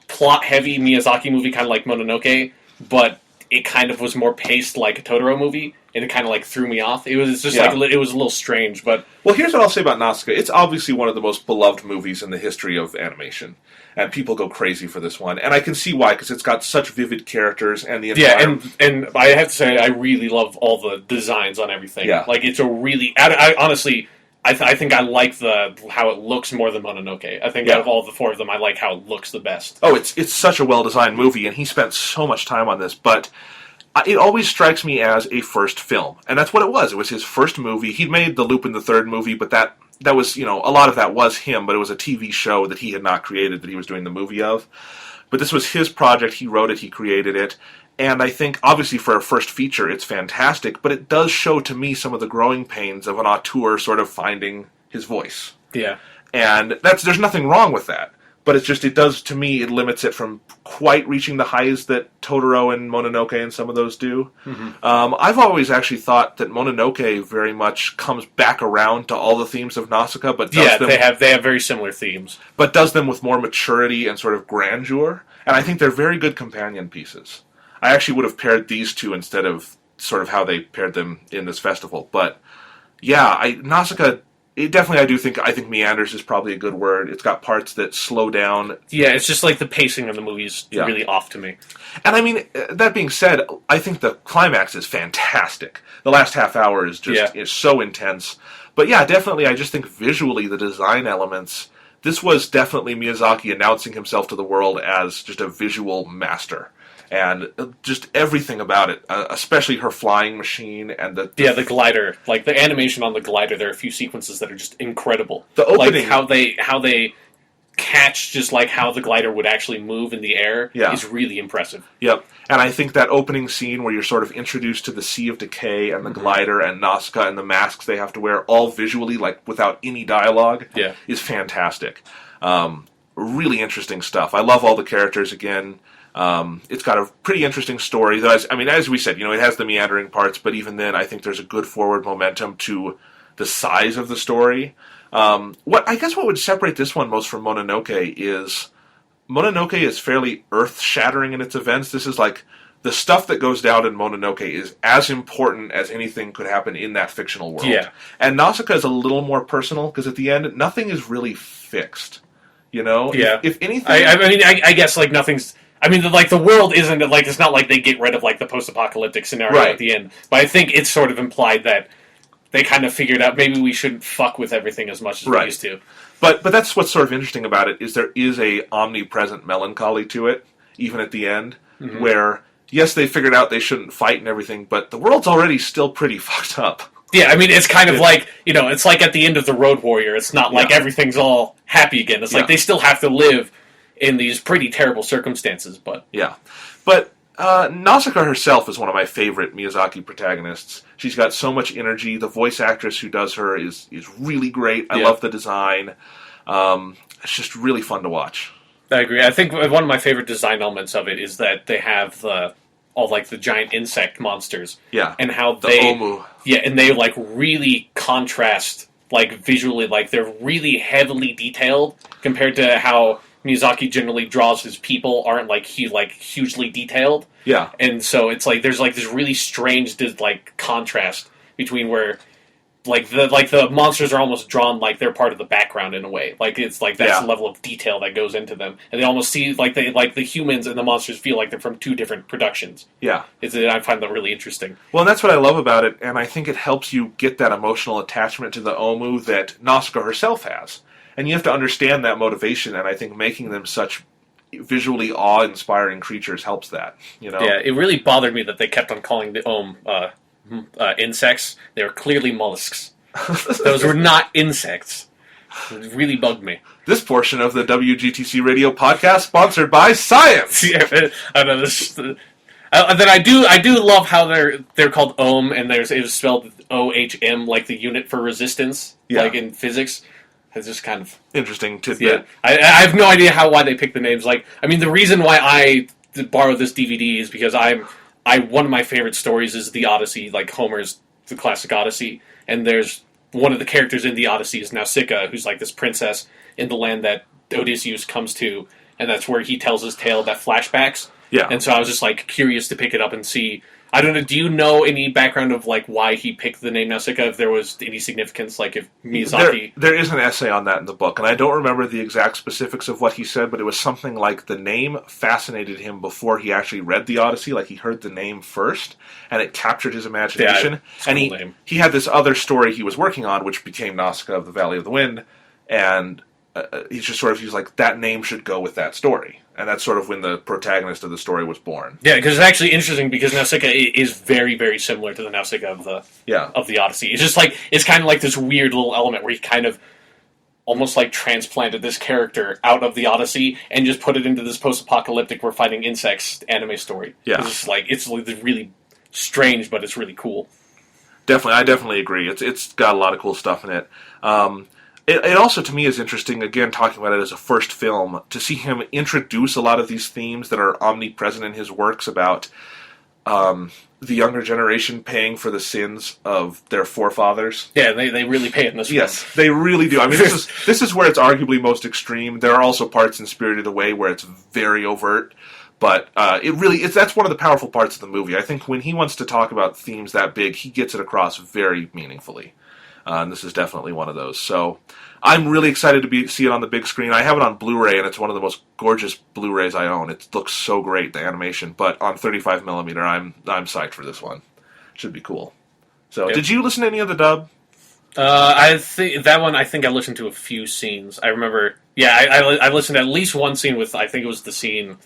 plot heavy Miyazaki movie, kind of like Mononoke, but it kind of was more paced like a Totoro movie, and it kind of like threw me off. It was just like it was a little strange. But well, here's what I'll say about Nausicaa. It's obviously one of the most beloved movies in the history of animation, and people go crazy for this one, and I can see why, because it's got such vivid characters and the environment. and I have to say I really love all the designs on everything. Yeah. Like it's a really I honestly. I think I like how it looks more than Mononoke. I think out of all the four of them, I like how it looks the best. Oh, it's such a well-designed movie, and he spent so much time on this, but it always strikes me as a first film, and that's what it was. It was his first movie. He'd made the Lupin the Third movie, but that was, a lot of that was him, but it was a TV show that he had not created, that he was doing the movie of. But this was his project. He wrote it, he created it, and I think, obviously, for a first feature, it's fantastic, but it does show to me some of the growing pains of an auteur sort of finding his voice. Yeah. And there's nothing wrong with that, but it's just, it does, to me, it limits it from quite reaching the highs that Totoro and Mononoke and some of those do. Mm-hmm. I've always actually thought that Mononoke very much comes back around to all the themes of Nausicaa, but does them, they have very similar themes. But does them with more maturity and sort of grandeur, and I think they're very good companion pieces. I actually would have paired these two instead of sort of how they paired them in this festival. But yeah, Nausicaa, I think meanders is probably a good word. It's got parts that slow down. Yeah, it's just like the pacing of the movie is really off to me. And I mean, that being said, I think the climax is fantastic. The last half hour is just is so intense. But yeah, definitely, I just think visually the design elements, this was definitely Miyazaki announcing himself to the world as just a visual master. And just everything about it, especially her flying machine and the glider, like the animation on the glider. There are a few sequences that are just incredible. The opening, like how they catch just like how the glider would actually move in the air is really impressive. Yep, and I think that opening scene where you're sort of introduced to the Sea of Decay and the glider and Nausicaa and the masks they have to wear, all visually, like without any dialogue, is fantastic. Really interesting stuff. I love all the characters again. It's got a pretty interesting story. Though, as we said, it has the meandering parts, but even then, I think there's a good forward momentum to the size of the story. What would separate this one most from Mononoke is fairly earth-shattering in its events. This is like the stuff that goes down in Mononoke is as important as anything could happen in that fictional world. Yeah. And Nausicaa is a little more personal because at the end, nothing is really fixed. Yeah. If anything, I guess like nothing's. The world isn't, like, it's not like they get rid of, like, the post-apocalyptic scenario at the end. But I think it's sort of implied that they kind of figured out maybe we shouldn't fuck with everything as much as we used to. But that's what's sort of interesting about it, is there is a omnipresent melancholy to it, even at the end, where, yes, they figured out they shouldn't fight and everything, but the world's already still pretty fucked up. Yeah, it's kind of like, it's like at the end of The Road Warrior. It's not like everything's all happy again. It's like they still have to live in these pretty terrible circumstances, but... Yeah. But Nausicaa herself is one of my favorite Miyazaki protagonists. She's got so much energy. The voice actress who does her is really great. I love the design. It's just really fun to watch. I agree. I think one of my favorite design elements of it is that they have all the giant insect monsters. Yeah. And how the Omu. Yeah, and they really contrast visually. They're really heavily detailed compared to how Miyazaki generally draws his people aren't hugely detailed. Yeah. And so it's there's this really strange contrast between where the monsters are almost drawn like they're part of the background in a way. That's the level of detail that goes into them. And they almost see the humans and the monsters feel like they're from two different productions. Yeah. I find that really interesting. Well, and that's what I love about it, and I think it helps you get that emotional attachment to the Omu that Nausicaa herself has. And you have to understand that motivation, and I think making them such visually awe-inspiring creatures helps that. Yeah, it really bothered me that they kept on calling the insects. They were clearly mollusks. Those were not insects. It really bugged me. This portion of the WGTC Radio podcast sponsored by Science. Yeah, I know this. Then I do love how they're called ohm, and it was spelled OHM, like the unit for resistance, like in physics. It's just kind of interesting tidbit. Yeah, I have no idea why they picked the names. The reason why I borrowed this DVD is because one of my favorite stories is the Odyssey, Homer's the classic Odyssey, and there's one of the characters in the Odyssey is Nausicaa, who's like this princess in the land that Odysseus comes to, and that's where he tells his tale about flashbacks. Yeah. And so I was just like curious to pick it up and see. I don't know. Do you know any background of like why he picked the name Nausicaa? If there was any significance, like if Miyazaki, there is an essay on that in the book, and I don't remember the exact specifics of what he said, but it was something like the name fascinated him before he actually read the Odyssey. Like he heard the name first, and it captured his imagination. Yeah, and cool name. he had this other story he was working on, which became Nausicaa of the Valley of the Wind, and he's like, that name should go with that story. And that's sort of when the protagonist of the story was born. Yeah, because it's actually interesting because Nausicaa is very, very similar to the Nausicaa of the Odyssey. It's just like, it's kind of like this weird little element where he kind of almost like transplanted this character out of the Odyssey and just put it into this post-apocalyptic we're fighting insects anime story. Yeah. It's really strange, but it's really cool. I definitely agree. It's got a lot of cool stuff in it. It also, to me, is interesting, again, talking about it as a first film, to see him introduce a lot of these themes that are omnipresent in his works about the younger generation paying for the sins of their forefathers. Yeah, they really pay it in this Yes, one. they really do. I mean, this is where it's arguably most extreme. There are also parts in Spirited Away where it's very overt, but that's one of the powerful parts of the movie. I think when he wants to talk about themes that big, he gets it across very meaningfully. And this is definitely one of those. So I'm really excited to see it on the big screen. I have it on Blu-ray, and it's one of the most gorgeous Blu-rays I own. It looks so great, the animation. But on 35mm, I'm psyched for this one. Should be cool. So, Yep. Did you listen to any of the dub? I think that one. I think I listened to a few scenes. I remember. Yeah, I listened to at least one scene with. I think it was the scene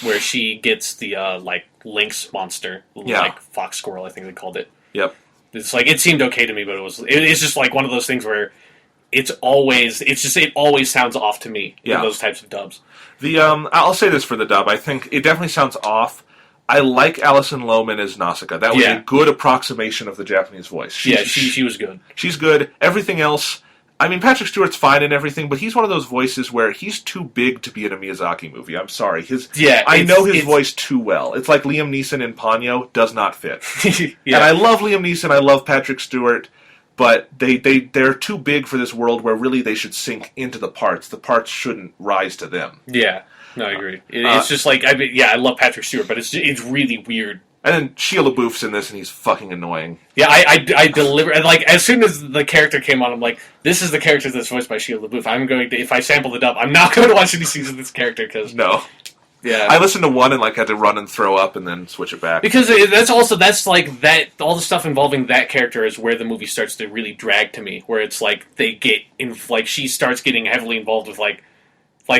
where she gets the like lynx monster, like fox squirrel. I think they called it. Yep. It's like it seemed okay to me, but it's just like one of those things where it always sounds off to me. Yeah. Those types of dubs. I'll say this for the dub. I think it definitely sounds off. I like Alison Lohman as Nausicaa. That was a good approximation of the Japanese voice. She was good. She's good. Everything else, I mean, Patrick Stewart's fine and everything, but he's one of those voices where he's too big to be in a Miyazaki movie. I'm sorry. I know his voice too well. It's like Liam Neeson in Ponyo does not fit. Yeah. And I love Liam Neeson. I love Patrick Stewart. But they're too big for this world where really they should sink into the parts. The parts shouldn't rise to them. Yeah. No, I agree. It's just like, I love Patrick Stewart, but it's really weird. And then Shia LaBeouf's in this, and he's fucking annoying. Yeah, I deliver. Like, as soon as the character came on, I'm like, this is the character that's voiced by Shia LaBeouf. I'm going to, if I sample the dub, I'm not going to watch any seasons of this character, because... No. Yeah. I listened to one and, like, had to run and throw up and then switch it back. Because that's like, that, all the stuff involving that character is where the movie starts to really drag to me, where it's like, they get, she starts getting heavily involved with, like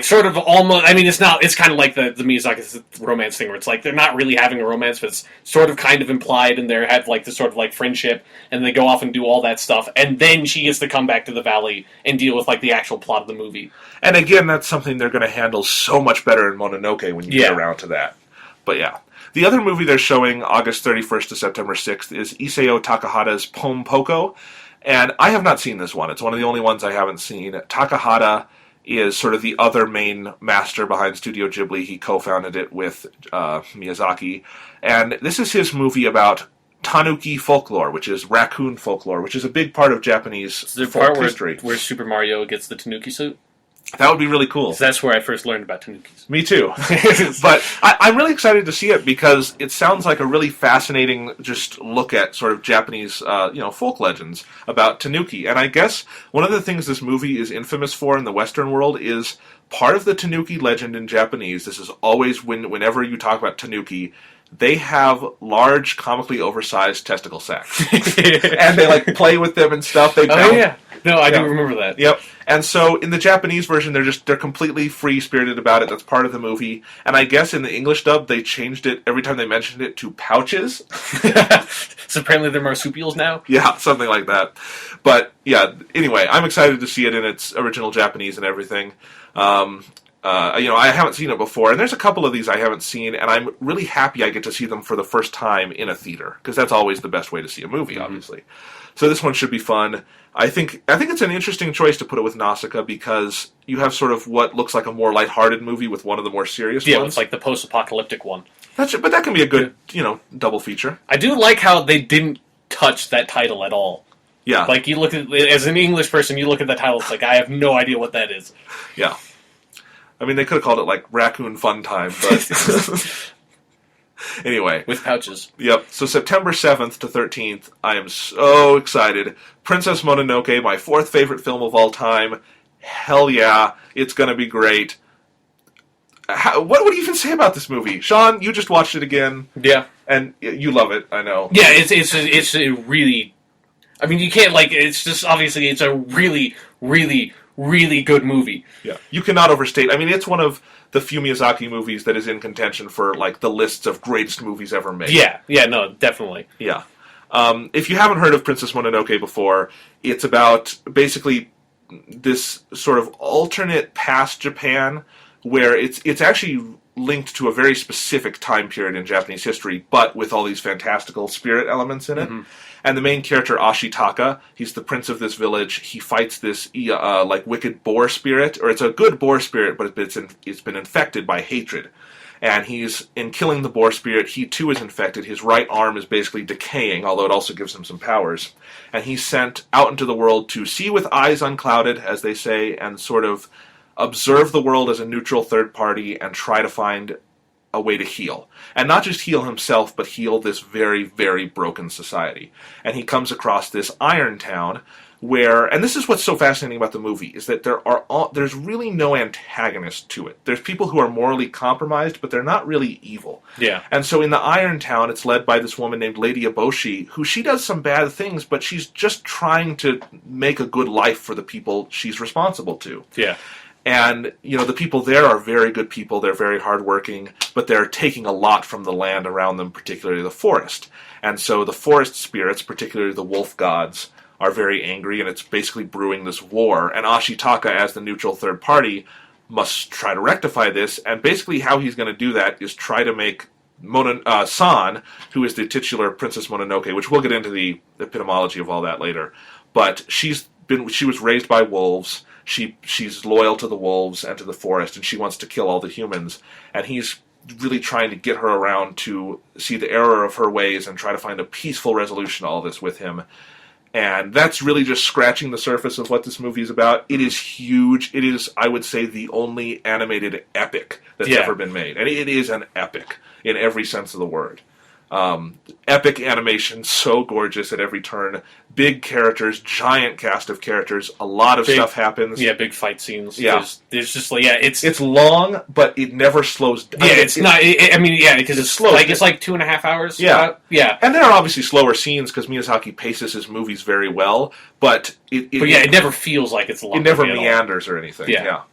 sort of almost, I mean, it's kind of like the Miyazaki romance thing where it's like they're not really having a romance, but it's sort of kind of implied, and they have like this sort of like friendship, and they go off and do all that stuff, and then she gets to come back to the valley and deal with like the actual plot of the movie. And again, that's something they're going to handle so much better in Mononoke when you get around to that. But yeah. The other movie they're showing August 31st to September 6th is Isao Takahata's Pom Poko, and I have not seen this one. It's one of the only ones I haven't seen. Takahata is sort of the other main master behind Studio Ghibli. He co-founded it with Miyazaki. And this is his movie about Tanuki folklore, which is raccoon folklore, which is a big part of Japanese folk history. Where Super Mario gets the Tanuki suit? That would be really cool. That's where I first learned about Tanukis. Me too. But I'm really excited to see it because it sounds like a really fascinating just look at sort of Japanese folk legends about Tanuki. And I guess one of the things this movie is infamous for in the Western world is part of the Tanuki legend in Japanese. This is always whenever you talk about Tanuki, they have large, comically oversized testicle sacs. And they like play with them and stuff. They Oh yeah. No, I do remember that. Yep. And so in the Japanese version, they're completely free-spirited about it. That's part of the movie. And I guess in the English dub, they changed it every time they mentioned it to pouches. So apparently they're marsupials now? Yeah, something like that. But yeah, anyway, I'm excited to see it in its original Japanese and everything. I haven't seen it before, and there's a couple of these I haven't seen, and I'm really happy I get to see them for the first time in a theater, because that's always the best way to see a movie, obviously. So this one should be fun. I think it's an interesting choice to put it with Nausicaa, because you have sort of what looks like a more lighthearted movie with one of the more serious ones. Yeah, it's like the post-apocalyptic one. But that can be a good, double feature. I do like how they didn't touch that title at all. Yeah. Like, you look at, as an English person, you look at the title, it's like, I have no idea what that is. Yeah. I mean, they could have called it, like, Raccoon Fun Time, but... Anyway. With pouches. Yep. So September 7th to 13th, I am so excited. Princess Mononoke, my fourth favorite film of all time. Hell yeah. It's going to be great. What would you even say about this movie? Sean, you just watched it again. Yeah. And you love it, I know. Yeah, it's a really... I mean, you can't, like, it's just, obviously, it's a really, really, really good movie. Yeah. You cannot overstate. I mean, it's one of the few Miyazaki movies that is in contention for, like, the lists of greatest movies ever made. Yeah, no, definitely. Yeah. If you haven't heard of Princess Mononoke before, it's about basically this sort of alternate past Japan where it's actually linked to a very specific time period in Japanese history, but with all these fantastical spirit elements in it. Mm-hmm. And the main character, Ashitaka, he's the prince of this village. He fights this like wicked boar spirit, or it's a good boar spirit, but it's been infected by hatred. And he's, in killing the boar spirit, he too is infected. His right arm is basically decaying, although it also gives him some powers. And he's sent out into the world to see with eyes unclouded, as they say, and sort of observe the world as a neutral third party and try to find a way to heal. And not just heal himself, but heal this very, very broken society. And he comes across this iron town where, and this is what's so fascinating about the movie, is that there's really no antagonist to it. There's people who are morally compromised, but they're not really evil. Yeah. And so in the iron town, it's led by this woman named Lady Eboshi, who she does some bad things, but she's just trying to make a good life for the people she's responsible to. Yeah. And, you know, the people there are very good people. They're very hardworking, but they're taking a lot from the land around them, particularly the forest. And so the forest spirits, particularly the wolf gods, are very angry, and it's basically brewing this war. And Ashitaka, as the neutral third party, must try to rectify this. And basically how he's going to do that is try to make San, who is the titular Princess Mononoke, which we'll get into the epistemology of all that later. But she was raised by wolves. She's loyal to the wolves and to the forest, and she wants to kill all the humans. And he's really trying to get her around to see the error of her ways and try to find a peaceful resolution to all this with him. And that's really just scratching the surface of what this movie is about. It is huge. It is, I would say, the only animated epic that's ever been made. And it is an epic in every sense of the word. Epic animation, so gorgeous at every turn. Big characters, giant cast of characters. A lot of stuff happens. Yeah, big fight scenes. Yeah. There's just like, it's long, but it never slows down. Yeah, because it's slow. Like, it's like 2.5 hours. Yeah. Yeah. And there are obviously slower scenes because Miyazaki paces his movies very well, but it never feels like it's long. It never meanders or anything. Yeah.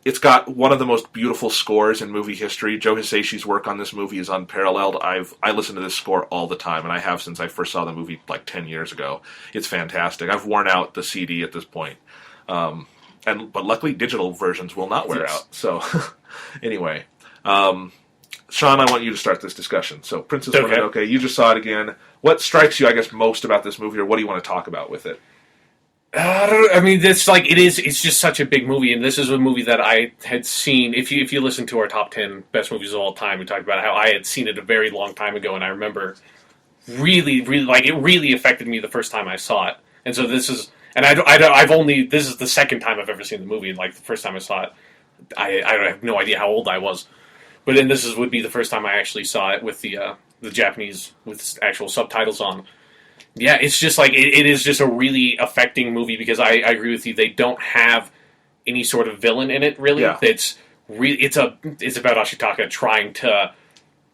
It's got one of the most beautiful scores in movie history. Joe Hisaishi's work on this movie is unparalleled. I listen to this score all the time, and I have since I first saw the movie like 10 years ago. It's fantastic. I've worn out the CD at this point. But luckily digital versions will not wear out. So anyway, Sean, I want you to start this discussion. So Princess Mononoke, you just saw it again. What strikes you, I guess, most about this movie, or what do you want to talk about with it? It's just such a big movie, and this is a movie that I had seen. If you listen to our top 10 best movies of all time, we talked about how I had seen it a very long time ago, and I remember really, really, like, it really affected me the first time I saw it. And so this is, and this is the second time I've ever seen the movie, and like the first time I saw it, I have no idea how old I was. But then would be the first time I actually saw it with the Japanese, with actual subtitles on. Yeah, it's just like, it is just a really affecting movie because I agree with you. They don't have any sort of villain in it, really. Yeah. It's about Ashitaka trying to...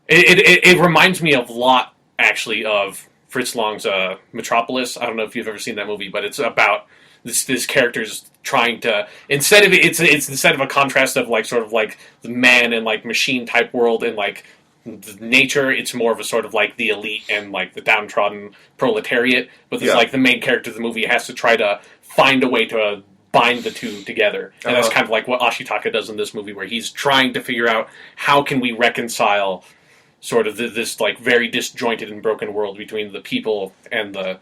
It reminds me a lot, actually, of Fritz Lang's Metropolis. I don't know if you've ever seen that movie, but it's about this character's trying to... Instead of a contrast of like sort of like the man and like machine type world and like nature, it's more of a sort of like the elite and like the downtrodden proletariat. But there's like the main character of the movie has to try to find a way to bind the two together. And that's kind of like what Ashitaka does in this movie, where he's trying to figure out how can we reconcile sort of this like very disjointed and broken world between the people and the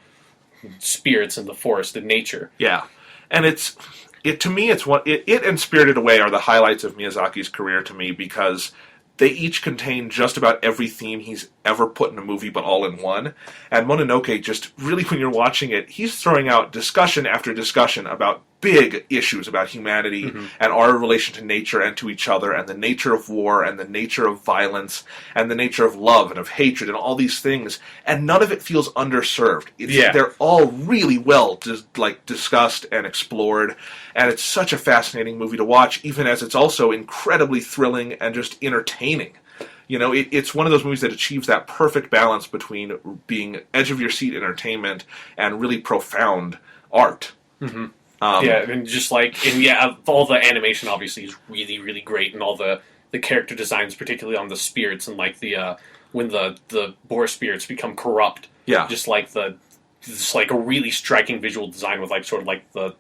spirits and the forest and nature. Yeah. And to me, it's it and Spirited Away are the highlights of Miyazaki's career to me, because They each contain just about every theme he's ever put in a movie, but all in one. And Mononoke, just really, when you're watching it, he's throwing out discussion after discussion about big issues about humanity and our relation to nature and to each other, and the nature of war and the nature of violence and the nature of love and of hatred and all these things. And none of it feels underserved. They're all really well discussed and explored, and it's such a fascinating movie to watch, even as it's also incredibly thrilling and just entertaining. You know, it's one of those movies that achieves that perfect balance between being edge-of-your-seat entertainment and really profound art. Mm-hmm. And just all the animation obviously is really, really great, and all the character designs, particularly on the spirits, and like when the boar spirits become corrupt. Yeah. Just like a really striking visual design with like sort of like the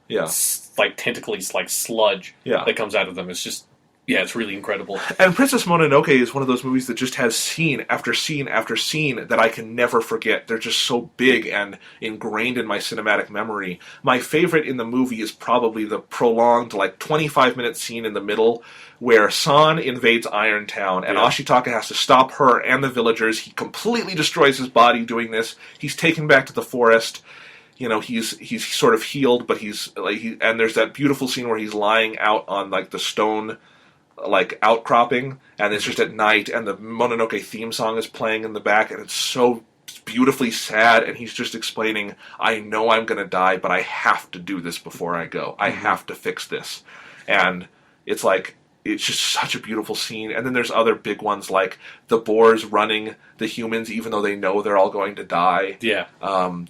tentacly like sludge that comes out of them. It's just it's really incredible. And Princess Mononoke is one of those movies that just has scene after scene after scene that I can never forget. They're just so big and ingrained in my cinematic memory. My favorite in the movie is probably the prolonged, 25-minute scene in the middle where San invades Irontown and Ashitaka has to stop her and the villagers. He completely destroys his body doing this. He's taken back to the forest. You know, he's sort of healed, but and there's that beautiful scene where he's lying out on the stone outcropping, and it's just at night, and the Mononoke theme song is playing in the back, and it's so beautifully sad, and he's just explaining, I know I'm going to die, but I have to do this before I go. I have to fix this. And it's just such a beautiful scene. And then there's other big ones like the boars running the humans even though they know they're all going to die. Yeah.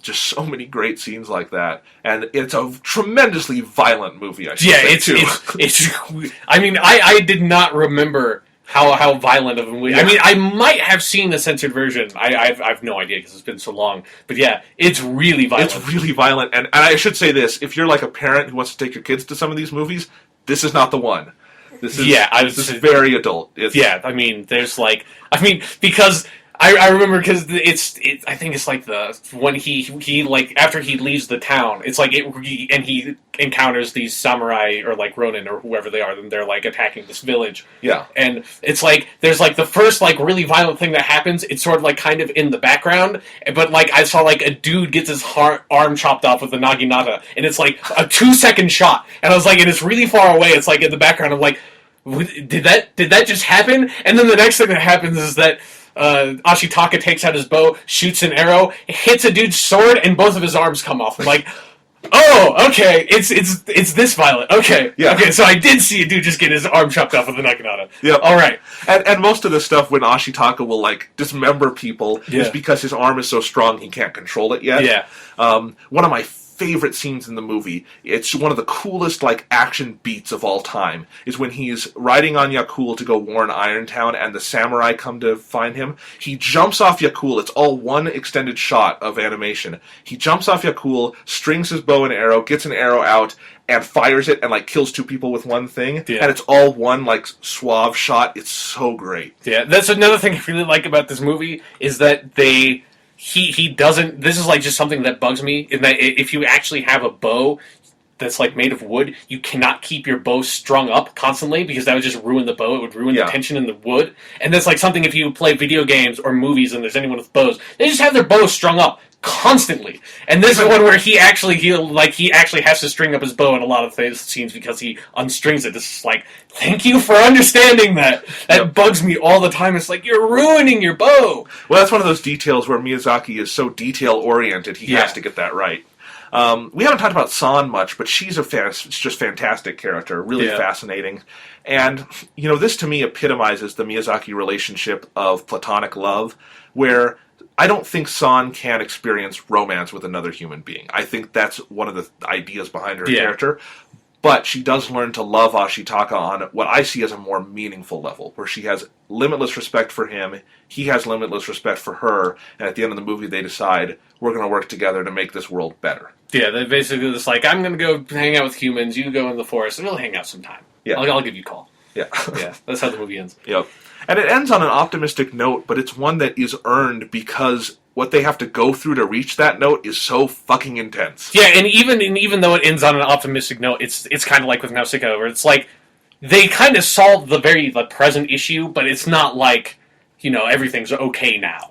Just so many great scenes like that. And it's a tremendously violent movie, I should say, too. I mean, I did not remember how violent of a movie. Yeah. I mean, I might have seen the censored version. I've no idea because it's been so long. But yeah, it's really violent. It's really violent. And I should say this, if you're a parent who wants to take your kids to some of these movies, this is not the one. This is very adult. Because I remember because I think it's when he after he leaves the town, it's and he encounters these samurai or Ronin or whoever they are, and they're attacking this village. Yeah, and it's there's the first really violent thing that happens. It's sort of kind of in the background, but I saw a dude gets his arm chopped off with a naginata, and it's a 2-second shot, and I was and it's really far away. It's in the background. I'm did that just happen? And then the next thing that happens is that Ashitaka takes out his bow, shoots an arrow, hits a dude's sword, and both of his arms come off. I'm oh, okay, it's this violent. Okay, okay, so I did see a dude just get his arm chopped off with a naginata. Yep. All right. And most of the stuff when Ashitaka will dismember people is because his arm is so strong he can't control it yet. Yeah. One of my favorite scenes in the movie, it's one of the coolest action beats of all time, is when he's riding on Yakul to go warn Irontown and the samurai come to find him. He jumps off Yakul. It's all one extended shot of animation. He jumps off Yakul, strings his bow and arrow, gets an arrow out, and fires it and kills 2 people with one thing. Yeah. And it's all one suave shot. It's so great. Yeah, that's another thing I really like about this movie is that he doesn't. This is just something that bugs me. In that if you actually have a bow that's made of wood, you cannot keep your bow strung up constantly because that would just ruin the bow. It would ruin the tension in the wood. And that's something if you play video games or movies and there's anyone with bows, they just have their bow strung up constantly. And this is one where he actually has to string up his bow in a lot of those scenes because he unstrings it. It's thank you for understanding that. That bugs me all the time. It's you're ruining your bow. Well, that's one of those details where Miyazaki is so detail-oriented, he has to get that right. We haven't talked about San much, but she's just fantastic character, really fascinating. And, this to me epitomizes the Miyazaki relationship of platonic love, where I don't think San can experience romance with another human being. I think that's one of the ideas behind her character. But she does learn to love Ashitaka on what I see as a more meaningful level, where she has limitless respect for him, he has limitless respect for her, and at the end of the movie they decide, we're going to work together to make this world better. Yeah, they're basically just I'm going to go hang out with humans, you go in the forest, and we'll hang out sometime. Yeah. I'll give you a call. Yeah. Yeah, that's how the movie ends. Yep. And it ends on an optimistic note, but it's one that is earned because what they have to go through to reach that note is so fucking intense. Yeah, and even though it ends on an optimistic note, it's kind of like with Nausicaa, where it's they kind of solved the present issue, but it's not like, everything's okay now.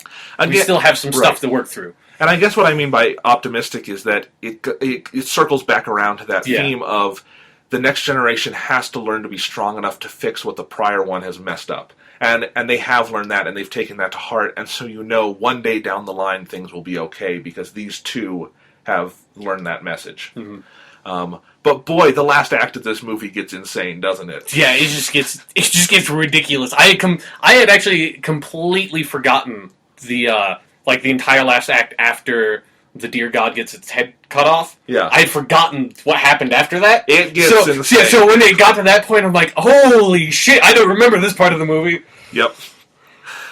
We still have some stuff to work through. And I guess what I mean by optimistic is that it circles back around to that theme of the next generation has to learn to be strong enough to fix what the prior one has messed up. And they have learned that, and they've taken that to heart. And so one day down the line things will be okay because these two have learned that message. Mm-hmm. But boy, the last act of this movie gets insane, doesn't it? Yeah, it just gets ridiculous. I had actually completely forgotten the entire last act after the deer god gets its head cut off. Yeah. I had forgotten what happened after that. It gets insane. Yeah, so when it got to that point, I'm like, holy shit, I don't remember this part of the movie. Yep.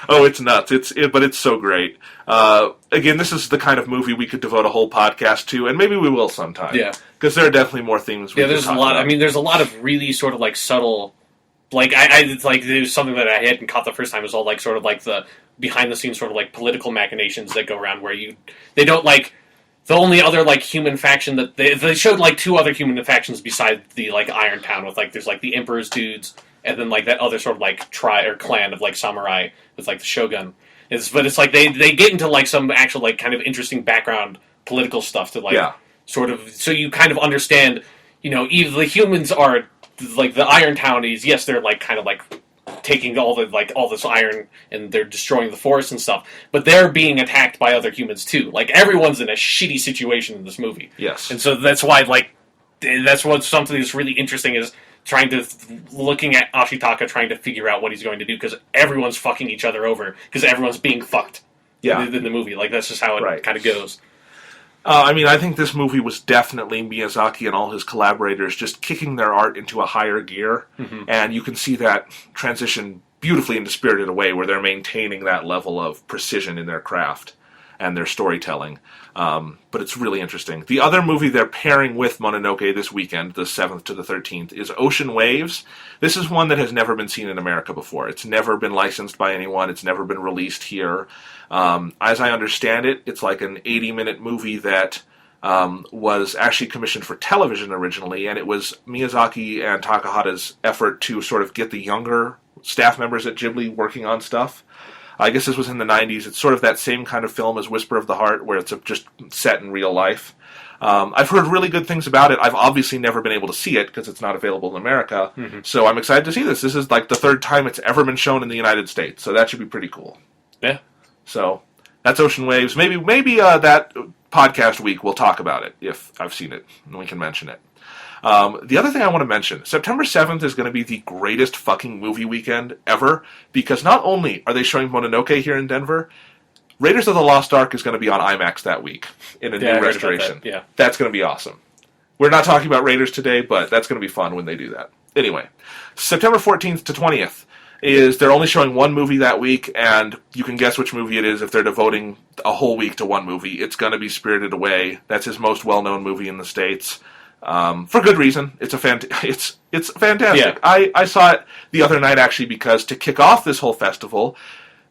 Oh, it's nuts. But it's so great. Again, this is the kind of movie we could devote a whole podcast to, and maybe we will sometime. Yeah. Because there are definitely more themes we there's can talk a lot. about. I mean, there's a lot of really sort of like subtle, it's like there's something that I hadn't caught the first time. Is all like sort of like the behind the scenes sort of like political machinations that go around where they don't like the only other like human faction that they showed like two other human factions besides the like Iron Town with like there's like the Emperor's dudes and then like that other sort of like clan of like samurai with like the shogun. But it's like they get into like some actual like kind of interesting background political stuff to like sort of so you kind of understand either the humans are like the Iron Townies, yes, they're like kind of like taking all this iron and they're destroying the forest and stuff, but they're being attacked by other humans too. Like everyone's in a shitty situation in this movie. Yes. And so that's why that's what something that's really interesting is looking at Ashitaka trying to figure out what he's going to do because everyone's fucking each other over because everyone's being fucked. Yeah. In the movie, like that's just how it kind of goes. I mean, I think this movie was definitely Miyazaki and all his collaborators just kicking their art into a higher gear, and you can see that transition beautifully into Spirited Away, where they're maintaining that level of precision in their craft and their storytelling. But it's really interesting. The other movie they're pairing with Mononoke this weekend, the 7th to the 13th, is Ocean Waves. This is one that has never been seen in America before. It's never been licensed by anyone. It's never been released here. As I understand it, it's like an 80-minute movie that was actually commissioned for television originally, and it was Miyazaki and Takahata's effort to sort of get the younger staff members at Ghibli working on stuff. I guess this was in the 90s. It's sort of that same kind of film as Whisper of the Heart, where it's just set in real life. I've heard really good things about it. I've obviously never been able to see it because it's not available in America. So I'm excited to see this. This is like the third time it's ever been shown in the United States, so that should be pretty cool. Yeah. So that's Ocean Waves. Maybe that podcast week we'll talk about it if I've seen it and we can mention it. The other thing I want to mention, September 7th is going to be the greatest fucking movie weekend ever, because not only are they showing Mononoke here in Denver, Raiders of the Lost Ark is going to be on IMAX that week in a new restoration. Yeah. That's going to be awesome. We're not talking about Raiders today, but that's going to be fun when they do that. Anyway, September 14th to 20th is they're only showing one movie that week, and you can guess which movie it is if they're devoting a whole week to one movie. It's going to be Spirited Away. That's his most well-known movie in the States. For good reason. It's fantastic. Yeah. I saw it the other night actually because to kick off this whole festival,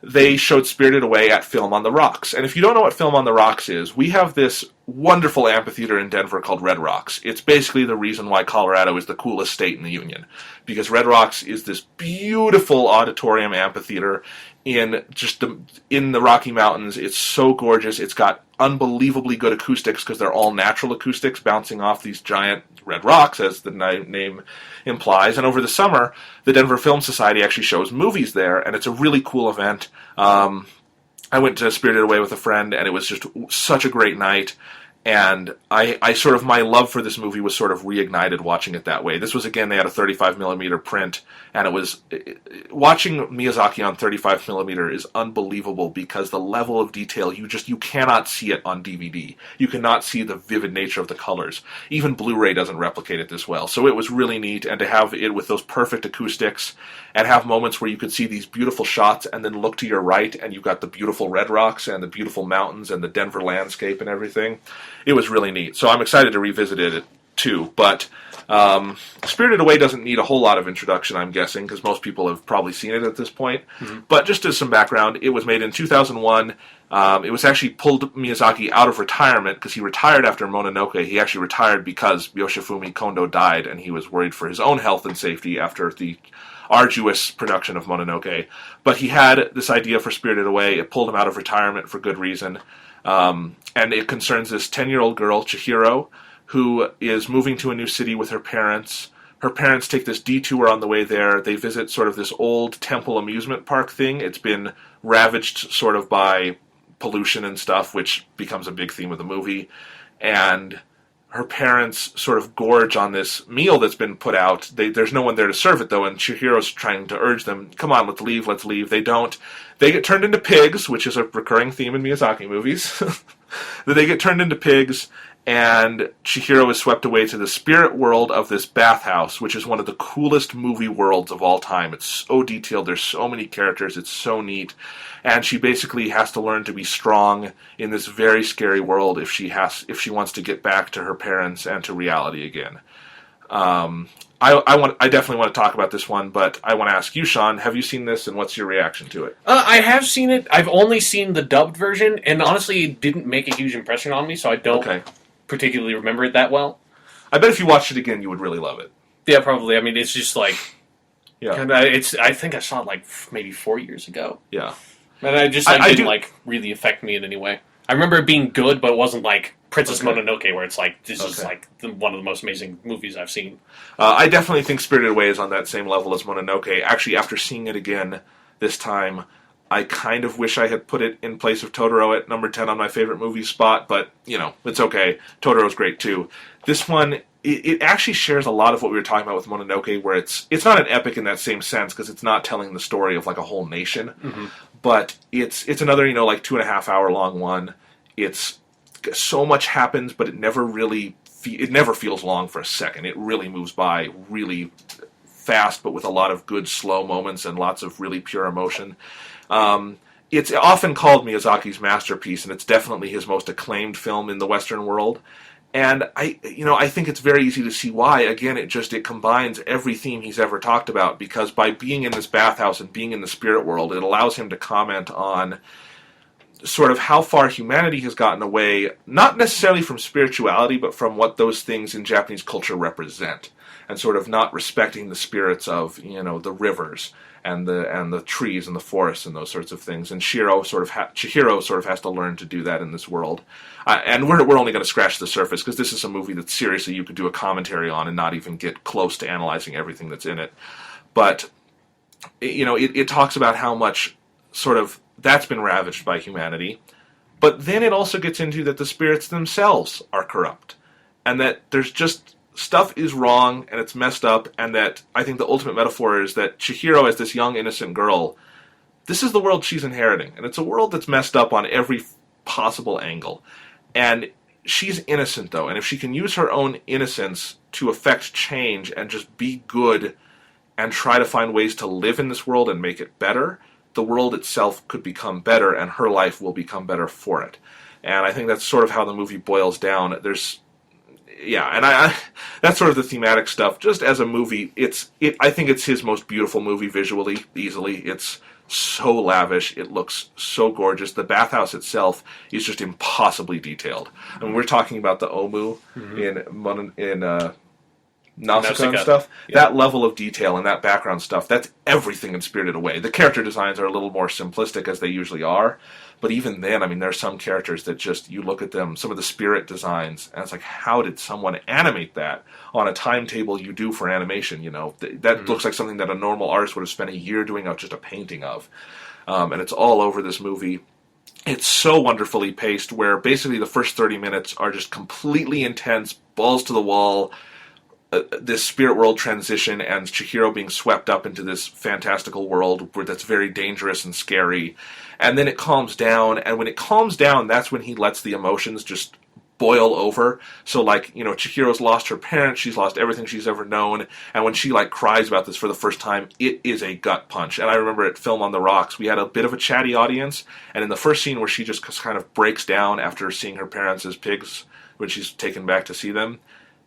they showed Spirited Away at Film on the Rocks. And if you don't know what Film on the Rocks is, we have this wonderful amphitheater in Denver called Red Rocks. It's basically the reason why Colorado is the coolest state in the Union. Because Red Rocks is this beautiful auditorium amphitheater in the Rocky Mountains. It's so gorgeous. It's got unbelievably good acoustics because they're all natural acoustics bouncing off these giant red rocks, as the name implies. And over the summer, the Denver Film Society actually shows movies there, and it's a really cool event. I went to Spirited Away with a friend, and it was just such a great night. And I sort of, my love for this movie was sort of reignited watching it that way. This was, again, they had a 35mm print, and it was, watching Miyazaki on 35mm is unbelievable because the level of detail, you cannot see it on DVD. You cannot see the vivid nature of the colors. Even Blu-ray doesn't replicate it this well. So it was really neat, and to have it with those perfect acoustics, and have moments where you could see these beautiful shots, and then look to your right, and you've got the beautiful red rocks, and the beautiful mountains, and the Denver landscape, and everything. It was really neat. So I'm excited to revisit it, too. But Spirited Away doesn't need a whole lot of introduction, I'm guessing, because most people have probably seen it at this point. Mm-hmm. But just as some background, it was made in 2001. It was actually pulled Miyazaki out of retirement because he retired after Mononoke. He actually retired because Yoshifumi Kondo died, and he was worried for his own health and safety after the arduous production of Mononoke. But he had this idea for Spirited Away. It pulled him out of retirement for good reason. And it concerns this 10-year-old girl, Chihiro, who is moving to a new city with her parents. Her parents take this detour on the way there. They visit sort of this old temple amusement park thing. It's been ravaged sort of by pollution and stuff, which becomes a big theme of the movie. And her parents sort of gorge on this meal that's been put out. There's no one there to serve it, though, and Chihiro's trying to urge them, come on, let's leave. They don't. They get turned into pigs, which is a recurring theme in Miyazaki movies. They get turned into pigs, and Chihiro is swept away to the spirit world of this bathhouse, which is one of the coolest movie worlds of all time. It's so detailed, there's so many characters, it's so neat. And she basically has to learn to be strong in this very scary world if she wants to get back to her parents and to reality again. I definitely want to talk about this one, but I want to ask you, Sean, have you seen this, and what's your reaction to it? I have seen it. I've only seen the dubbed version, and honestly, it didn't make a huge impression on me, so I don't particularly remember it that well. I bet if you watched it again, you would really love it. Yeah, probably. I mean, it's just like... Yeah. I think I saw it like maybe 4 years ago. Yeah. And it didn't really affect me in any way. I remember it being good, but it wasn't like Princess Mononoke, where it's like, this is like one of the most amazing movies I've seen. I definitely think Spirited Away is on that same level as Mononoke. Actually, after seeing it again this time, I kind of wish I had put it in place of Totoro at number 10 on my favorite movie spot, but, it's okay. Totoro's great, too. This one, it actually shares a lot of what we were talking about with Mononoke, where it's not an epic in that same sense, because it's not telling the story of, like, a whole nation. Mm-hmm. But it's another, 2.5 hour long one. It's so much happens, but it never feels long for a second. It really moves by really fast, but with a lot of good slow moments and lots of really pure emotion. It's often called Miyazaki's masterpiece, and it's definitely his most acclaimed film in the Western world. And I think it's very easy to see why. Again, it combines every theme he's ever talked about, because by being in this bathhouse and being in the spirit world, it allows him to comment on sort of how far humanity has gotten away, not necessarily from spirituality, but from what those things in Japanese culture represent, and sort of not respecting the spirits of, the rivers and the trees and the forests and those sorts of things. And Chihiro sort of has to learn to do that in this world. And we're only going to scratch the surface, because this is a movie that seriously you could do a commentary on and not even get close to analyzing everything that's in it. But it talks about how much sort of that's been ravaged by humanity. But then it also gets into that the spirits themselves are corrupt, and that there's just stuff is wrong and it's messed up, and that I think the ultimate metaphor is that Chihiro, as this young innocent girl, this is the world she's inheriting, and it's a world that's messed up on every possible angle. And she's innocent, though, and if she can use her own innocence to affect change and just be good and try to find ways to live in this world and make it better, the world itself could become better, and her life will become better for it. And I think that's sort of how the movie boils down. That's sort of the thematic stuff. Just as a movie, I think it's his most beautiful movie visually, easily. It's so lavish. It looks so gorgeous. The bathhouse itself is just impossibly detailed. I mean, we're talking about the Omu in Nausicaa and stuff. Yeah. That level of detail and that background stuff, that's everything in Spirited Away. The character designs are a little more simplistic, as they usually are. But even then, I mean, there are some characters that just, you look at them, some of the spirit designs, and it's like, how did someone animate that on a timetable you do for animation? That looks like something that a normal artist would have spent a year doing just a painting of. And it's all over this movie. It's so wonderfully paced, where basically the first 30 minutes are just completely intense, balls to the wall, this spirit world transition, and Chihiro being swept up into this fantastical world that's very dangerous and scary. And then it calms down, and when it calms down, that's when he lets the emotions just boil over. So, Chihiro's lost her parents, she's lost everything she's ever known, and when she, cries about this for the first time, it is a gut punch. And I remember at Film on the Rocks, we had a bit of a chatty audience, and in the first scene where she just kind of breaks down after seeing her parents as pigs, when she's taken back to see them,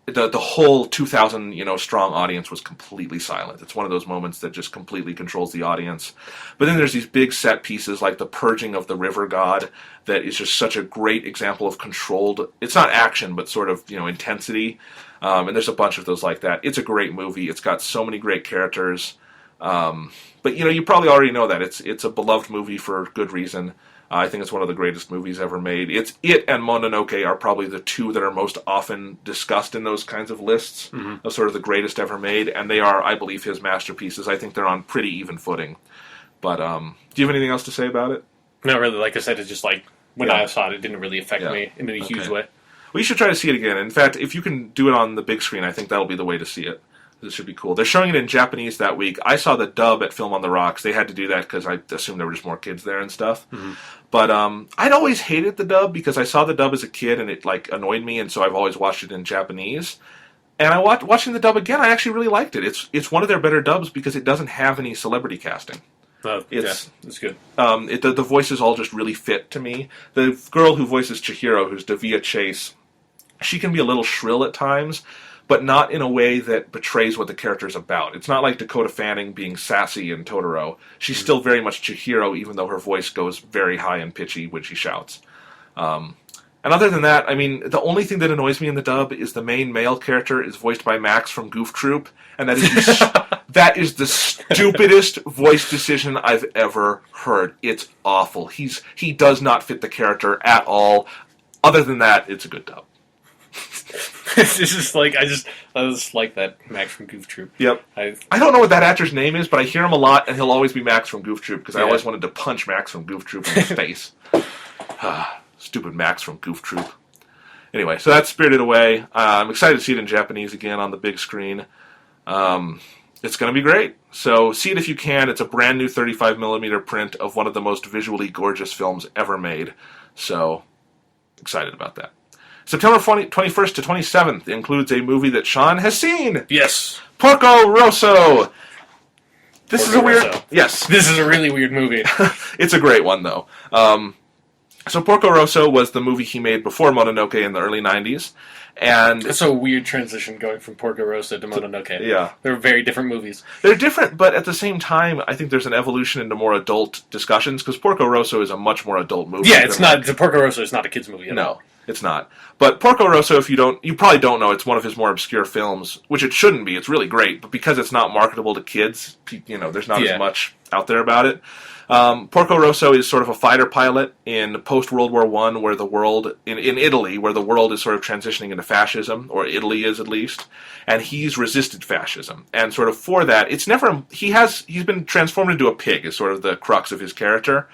the whole 2,000 strong audience was completely silent. It's one of those moments that just completely controls the audience. But then there's these big set pieces like the purging of the river god that is just such a great example of controlled. It's not action, but sort of intensity. And there's a bunch of those like that. It's a great movie. It's got so many great characters. But you probably already know that it's a beloved movie for good reason. I think it's one of the greatest movies ever made. It and Mononoke are probably the two that are most often discussed in those kinds of lists of sort of the greatest ever made, and they are, I believe, his masterpieces. I think they're on pretty even footing. But do you have anything else to say about it? Not really. Like I said, it's just like when I saw it, it didn't really affect me in a huge way. Well, you should try to see it again. In fact, if you can do it on the big screen, I think that'll be the way to see it. This should be cool. They're showing it in Japanese that week. I saw the dub at Film on the Rocks. They had to do that because I assumed there were just more kids there and stuff. But I'd always hated the dub because I saw the dub as a kid and it annoyed me, and so I've always watched it in Japanese. And watching the dub again, I actually really liked it. It's one of their better dubs because it doesn't have any celebrity casting. It's good. The voices all just really fit to me. The girl who voices Chihiro, who's Davia Chase, she can be a little shrill at times, but not in a way that betrays what the character's about. It's not like Dakota Fanning being sassy in Totoro. She's still very much Chihiro, even though her voice goes very high and pitchy when she shouts. And other than that, I mean, the only thing that annoys me in the dub is the main male character is voiced by Max from Goof Troop, and that is the stupidest voice decision I've ever heard. It's awful. He does not fit the character at all. Other than that, it's a good dub. It's just like I just like that Max from Goof Troop. Yep. I don't know what that actor's name is, but I hear him a lot, and he'll always be Max from Goof Troop because I always wanted to punch Max from Goof Troop in his face. Stupid Max from Goof Troop. Anyway, so that's Spirited Away. I'm excited to see it in Japanese again on the big screen. It's going to be great. So see it if you can. It's a brand new 35mm print of one of the most visually gorgeous films ever made. So excited about that. September 21st to 27th includes a movie that Sean has seen. Yes. Porco Rosso. This is a really weird movie. It's a great one, though. So Porco Rosso was the movie he made before Mononoke in the early 90s. And it's a weird transition going from Porco Rosso to Mononoke. Yeah. They're very different movies. They're different, but at the same time, I think there's an evolution into more adult discussions, because Porco Rosso is a much more adult movie. Yeah, it's not. The Porco Rosso is not a kid's movie at all. No, it's not. But Porco Rosso, you probably don't know, it's one of his more obscure films, which it shouldn't be. It's really great, but because it's not marketable to kids, there's not as much out there about it. Porco Rosso is sort of a fighter pilot in post-World War I, where the world, in Italy, where the world is sort of transitioning into fascism, or Italy is at least, and he's resisted fascism. And sort of for that, he's been transformed into a pig, is sort of the crux of his character.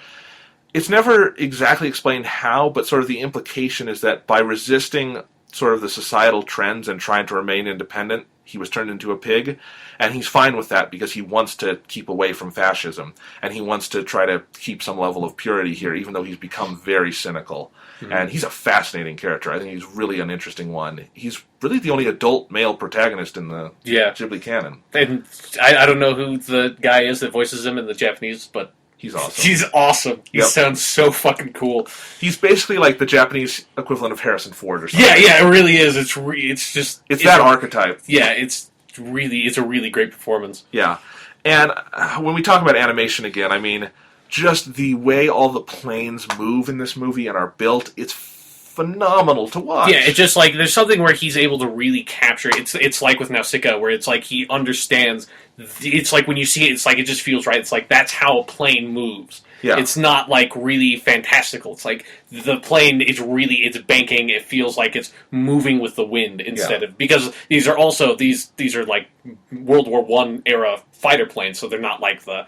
It's never exactly explained how, but sort of the implication is that by resisting sort of the societal trends and trying to remain independent, he was turned into a pig, and he's fine with that because he wants to keep away from fascism, and he wants to try to keep some level of purity here, even though he's become very cynical. Mm-hmm. And he's a fascinating character. I think he's really an interesting one. He's really the only adult male protagonist in the Ghibli canon. And I don't know who the guy is that voices him in the Japanese, but he's awesome. He's awesome. He sounds so fucking cool. He's basically like the Japanese equivalent of Harrison Ford or something. Yeah, it really is. It's that archetype. Yeah, it's a really great performance. Yeah. And when we talk about animation again, I mean, just the way all the planes move in this movie and are built, it's phenomenal to watch. Yeah, it's just like there's something where he's able to really capture it. It's like with Nausicaa, where it's like he understands. It's like when you see it, it's like it just feels right. It's like that's how a plane moves. Yeah. It's not like really fantastical. It's like the plane is it's banking. It feels like it's moving with the wind instead of, because these are also these are like World War I era fighter planes, so they're not like the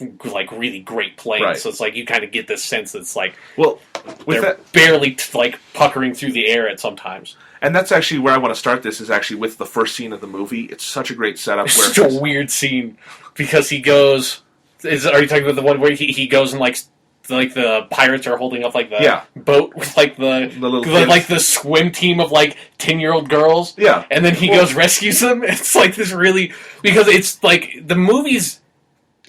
really great planes. Right. So it's like you kind of get this sense that it's like they're barely puckering through the air at sometimes. And that's actually where I want to start this, is actually with the first scene of the movie. It's such a great setup. It's such a weird scene, because he goes... are you talking about the one where he goes and the pirates are holding up the boat with the swim team of 10-year-old girls? Yeah. And then he goes rescues them? It's like this really... Because it's the movie's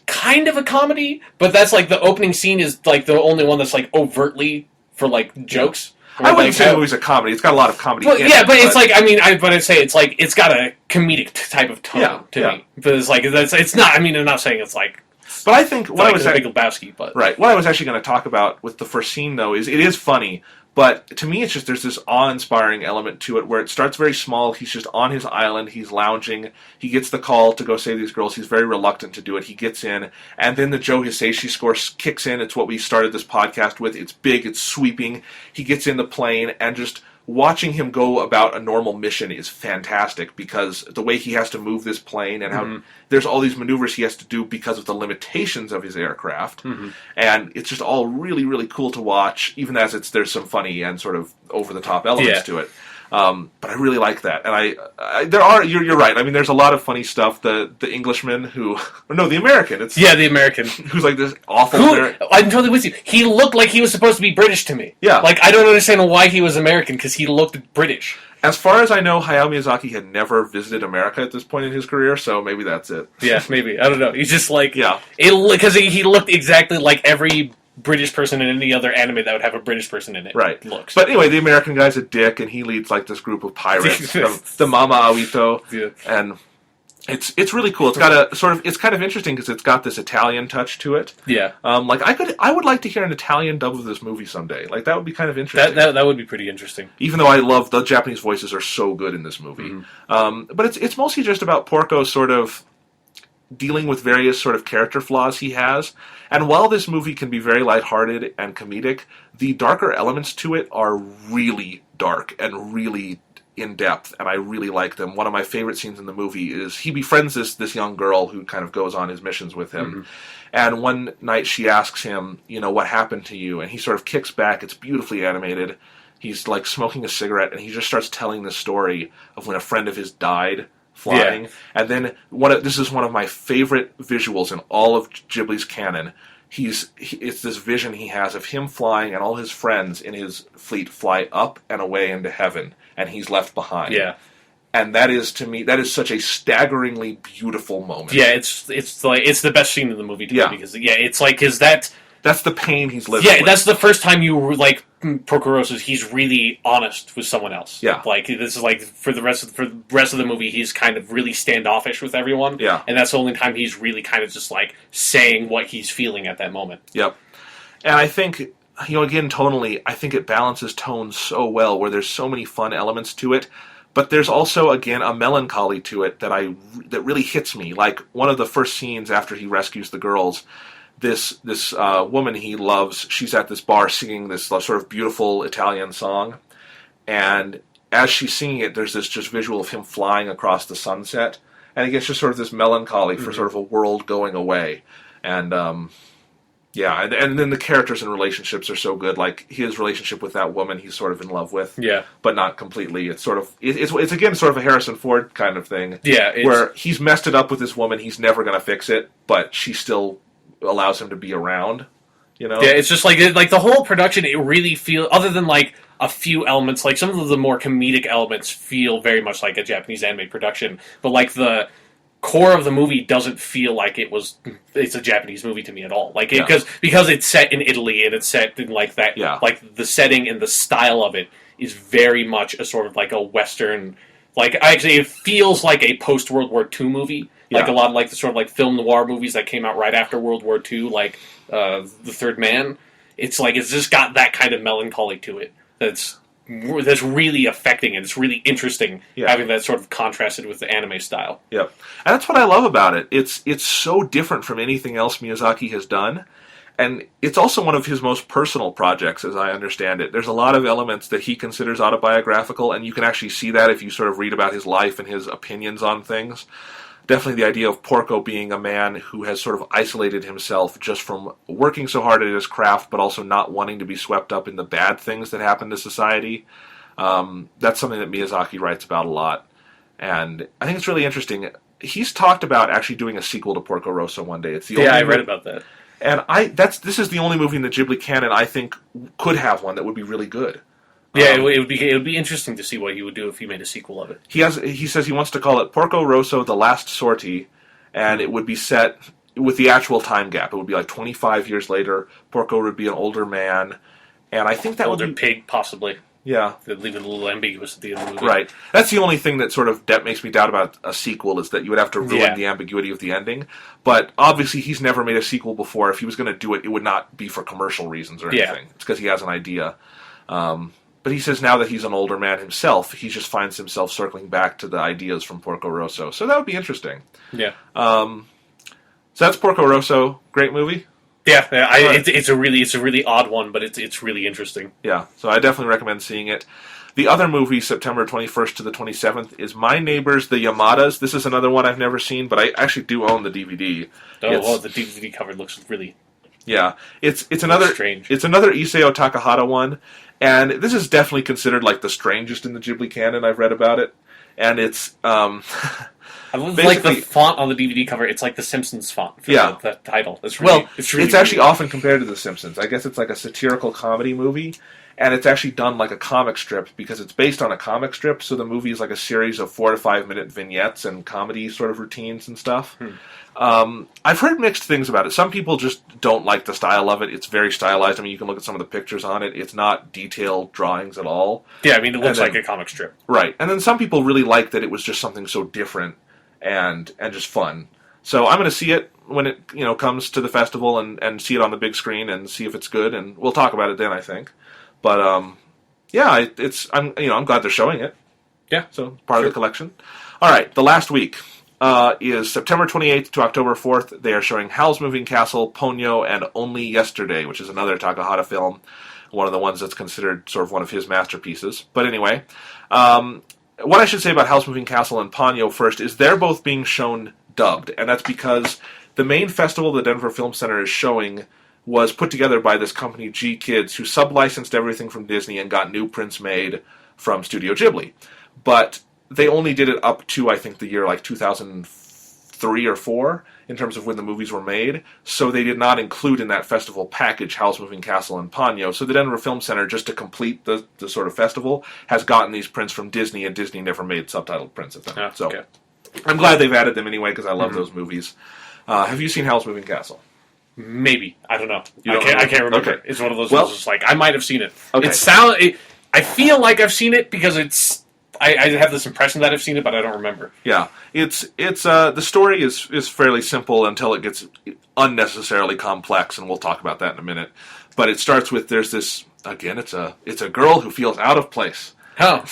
kind of a comedy, but that's the opening scene is the only one that's overtly for jokes. I wouldn't say the movie's a comedy. It's got a lot of comedy in it. But it's like, I mean, I'd say it's like, it's got a comedic type of tone to me. But it's like, it's not, I mean, I'm not saying it's like... But I think what I was... Big Lebowski, but... Right. What I was actually going to talk about with the first scene, though, is it is funny. But to me, it's just there's this awe-inspiring element to it where it starts very small. He's just on his island. He's lounging. He gets the call to go save these girls. He's very reluctant to do it. He gets in. And then the Joe Hisaishi score kicks in. It's what we started this podcast with. It's big. It's sweeping. He gets in the plane. And just watching him go about a normal mission is fantastic because the way he has to move this plane and how there's all these maneuvers he has to do because of the limitations of his aircraft. And it's just all really, really cool to watch, even as there's some funny and sort of over-the-top elements to it. But I really like that. And you're right. I mean, there's a lot of funny stuff. The Englishman the American. The American. Who's like this awful American. I'm totally with you. He looked like he was supposed to be British to me. Yeah. Like, I don't understand why he was American, because he looked British. As far as I know, Hayao Miyazaki had never visited America at this point in his career, so maybe that's it. Yeah, maybe. I don't know. He's just like... Yeah. Because he looked exactly like every British person in any other anime that would have a British person in it. Right. Looks. But anyway, the American guy's a dick, and he leads like this group of pirates from the Mama Awito. Yeah. And it's really cool. It's got it's kind of interesting because it's got this Italian touch to it. Yeah. I would like to hear an Italian dub of this movie someday. Like, that would be kind of interesting. That would be pretty interesting. Even though I love the Japanese voices are so good in this movie. But it's mostly just about Porco sort of dealing with various sort of character flaws he has. And while this movie can be very lighthearted and comedic, the darker elements to it are really dark and really in-depth, and I really like them. One of my favorite scenes in the movie is he befriends this young girl who kind of goes on his missions with him. And one night she asks him, what happened to you? And he sort of kicks back. It's beautifully animated. He's like smoking a cigarette, and he just starts telling the story of when a friend of his died flying. Yeah. And then this is one of my favorite visuals in all of Ghibli's canon. It's this vision he has of him flying and all his friends in his fleet fly up and away into heaven, and he's left behind. Yeah. And that is, to me, that is such a staggeringly beautiful moment. Yeah, it's the best scene in the movie to me because it's like that's the pain he's living with. Yeah, that's the first time you like Porco Rosso's. He's really honest with someone else. Yeah, like this is like for the rest of the movie, he's kind of really standoffish with everyone. Yeah, and that's the only time he's really kind of just like saying what he's feeling at that moment. Yep, and I think again tonally, I think it balances tone so well, where there's so many fun elements to it. But there's also, again, a melancholy to it that really hits me. Like one of the first scenes after he rescues the girls, this woman he loves, she's at this bar singing this sort of beautiful Italian song, and as she's singing it, there's this just visual of him flying across the sunset, and it gets just sort of this melancholy for sort of a world going away, and and then the characters and relationships are so good. Like his relationship with that woman, he's sort of in love with, but not completely. It's sort of it's again sort of a Harrison Ford kind of thing, where he's messed it up with this woman, he's never going to fix it, but she still allows him to be around, Yeah, it's just like the whole production, it really feels, other than like a few elements, like some of the more comedic elements feel very much like a Japanese anime production, but like the core of the movie doesn't feel like it's a Japanese movie to me at all. Like because it's set in Italy and it's set in like that, like the setting and the style of it is very much a sort of like a Western, like actually it feels like a post World War II movie. Like a lot of like the sort of like film noir movies that came out right after World War II, like The Third Man. It's like it's just got that kind of melancholy to it that's really affecting it. It's really interesting having that sort of contrasted with the anime style. Yep, and that's what I love about it. It's so different from anything else Miyazaki has done, and it's also one of his most personal projects, as I understand it. There's a lot of elements that he considers autobiographical, and you can actually see that if you sort of read about his life and his opinions on things. Definitely the idea of Porco being a man who has sort of isolated himself just from working so hard at his craft, but also not wanting to be swept up in the bad things that happen to society. That's something that Miyazaki writes about a lot. And I think it's really interesting. He's talked about actually doing a sequel to Porco Rosso one day. It's the only I read about that. And this is the only movie in the Ghibli canon I think could have one that would be really good. Yeah, it would be interesting to see what he would do if he made a sequel of it. He says he wants to call it Porco Rosso: The Last Sortie, and it would be set with the actual time gap. It would be like 25 years later. Porco would be an older man, and I think that older would be pig, possibly. Yeah. They leave it a little ambiguous at the end of the movie. Right. That's the only thing that sort of that makes me doubt about a sequel is that you would have to ruin the ambiguity of the ending. But obviously, he's never made a sequel before. If he was going to do it, it would not be for commercial reasons or anything. It's because he has an idea. But he says now that he's an older man himself, he just finds himself circling back to the ideas from Porco Rosso. So that would be interesting. Yeah. So that's Porco Rosso. Great movie. Yeah, it's a really odd one, but it's really interesting. Yeah, so I definitely recommend seeing it. The other movie, September 21st to the 27th, is My Neighbors, the Yamadas. This is another one I've never seen, but I actually do own the DVD. The DVD cover looks really it's another strange. It's another Isao Takahata one, and this is definitely considered like the strangest in the Ghibli canon. I've read about it, and it's I like the font on the DVD cover. It's like the Simpsons font for the title. It's it's actually often compared to the Simpsons. I guess it's like a satirical comedy movie. And it's actually done like a comic strip because it's based on a comic strip. So the movie is like a series of 4 to 5 minute vignettes and comedy sort of routines and stuff. I've heard mixed things about it. Some people just don't like the style of it. It's very stylized. I mean, you can look at some of the pictures on it. It's not detailed drawings at all. Yeah, I mean, it looks like a comic strip. Right. And then some people really like that it was just something so different and just fun. So I'm going to see it when it comes to the festival and see it on the big screen and see if it's good. And we'll talk about it then, I think. But I'm glad they're showing it. Yeah, so part of the collection. All right, the last week is September 28th to October 4th. They are showing Howl's Moving Castle, Ponyo, and Only Yesterday, which is another Takahata film, one of the ones that's considered sort of one of his masterpieces. But anyway, what I should say about Howl's Moving Castle and Ponyo first is they're both being shown dubbed, and that's because the main festival the Denver Film Center is showing was put together by this company, G Kids, who sub-licensed everything from Disney and got new prints made from Studio Ghibli. But they only did it up to, I think, the year like 2003 or 4 in terms of when the movies were made. So they did not include in that festival package Howl's Moving Castle and Ponyo. So the Denver Film Center, just to complete the sort of festival, has gotten these prints from Disney, and Disney never made subtitled prints of them. Okay. I'm glad they've added them anyway, because I love those movies. Have you seen Howl's Moving Castle? Maybe. I don't know. I can't remember. Okay. It's one of those ones that's like, I might have seen it. Okay. I feel like I've seen it because I have this impression that I've seen it, but I don't remember. Yeah. It's the story is fairly simple until it gets unnecessarily complex, and we'll talk about that in a minute. But it starts with there's this, again, it's a girl who feels out of place. Oh.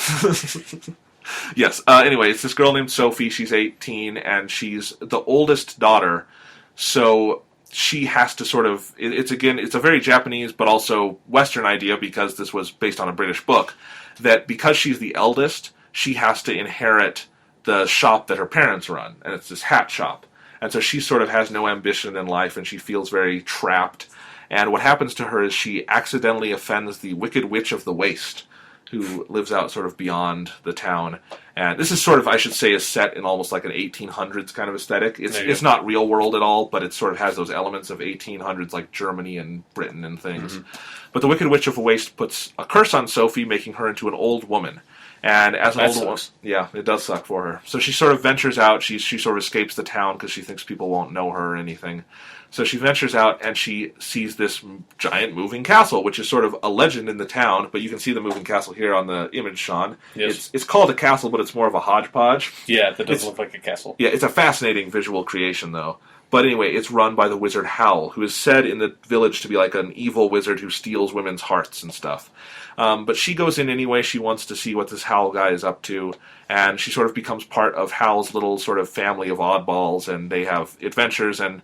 Yes. Anyway, it's this girl named Sophie. She's 18, and she's the oldest daughter. So she has to sort of... It's a very Japanese but also Western idea, because this was based on a British book, that because she's the eldest, she has to inherit the shop that her parents run, and it's this hat shop. And so she sort of has no ambition in life, and she feels very trapped. And what happens to her is she accidentally offends the Wicked Witch of the Waste, who lives out sort of beyond the town. And this is sort of, I should say, is set in almost like an 1800s kind of aesthetic. It's not real world at all, but it sort of has those elements of 1800s, like Germany and Britain and things. Mm-hmm. But the Wicked Witch of the Waste puts a curse on Sophie, making her into an old woman. And as an old woman, yeah, it does suck for her. So she sort of ventures out. She sort of escapes the town because she thinks people won't know her or anything. So she ventures out, and she sees this giant moving castle, which is sort of a legend in the town. But you can see the moving castle here on the image, Sean. Yes. It's called a castle, but it's more of a hodgepodge. Yeah, that doesn't look like a castle. Yeah, it's a fascinating visual creation, though. But anyway, it's run by the wizard Howl, who is said in the village to be like an evil wizard who steals women's hearts and stuff. But she goes in anyway. She wants to see what this Howl guy is up to, and she sort of becomes part of Howl's little sort of family of oddballs, and they have adventures, and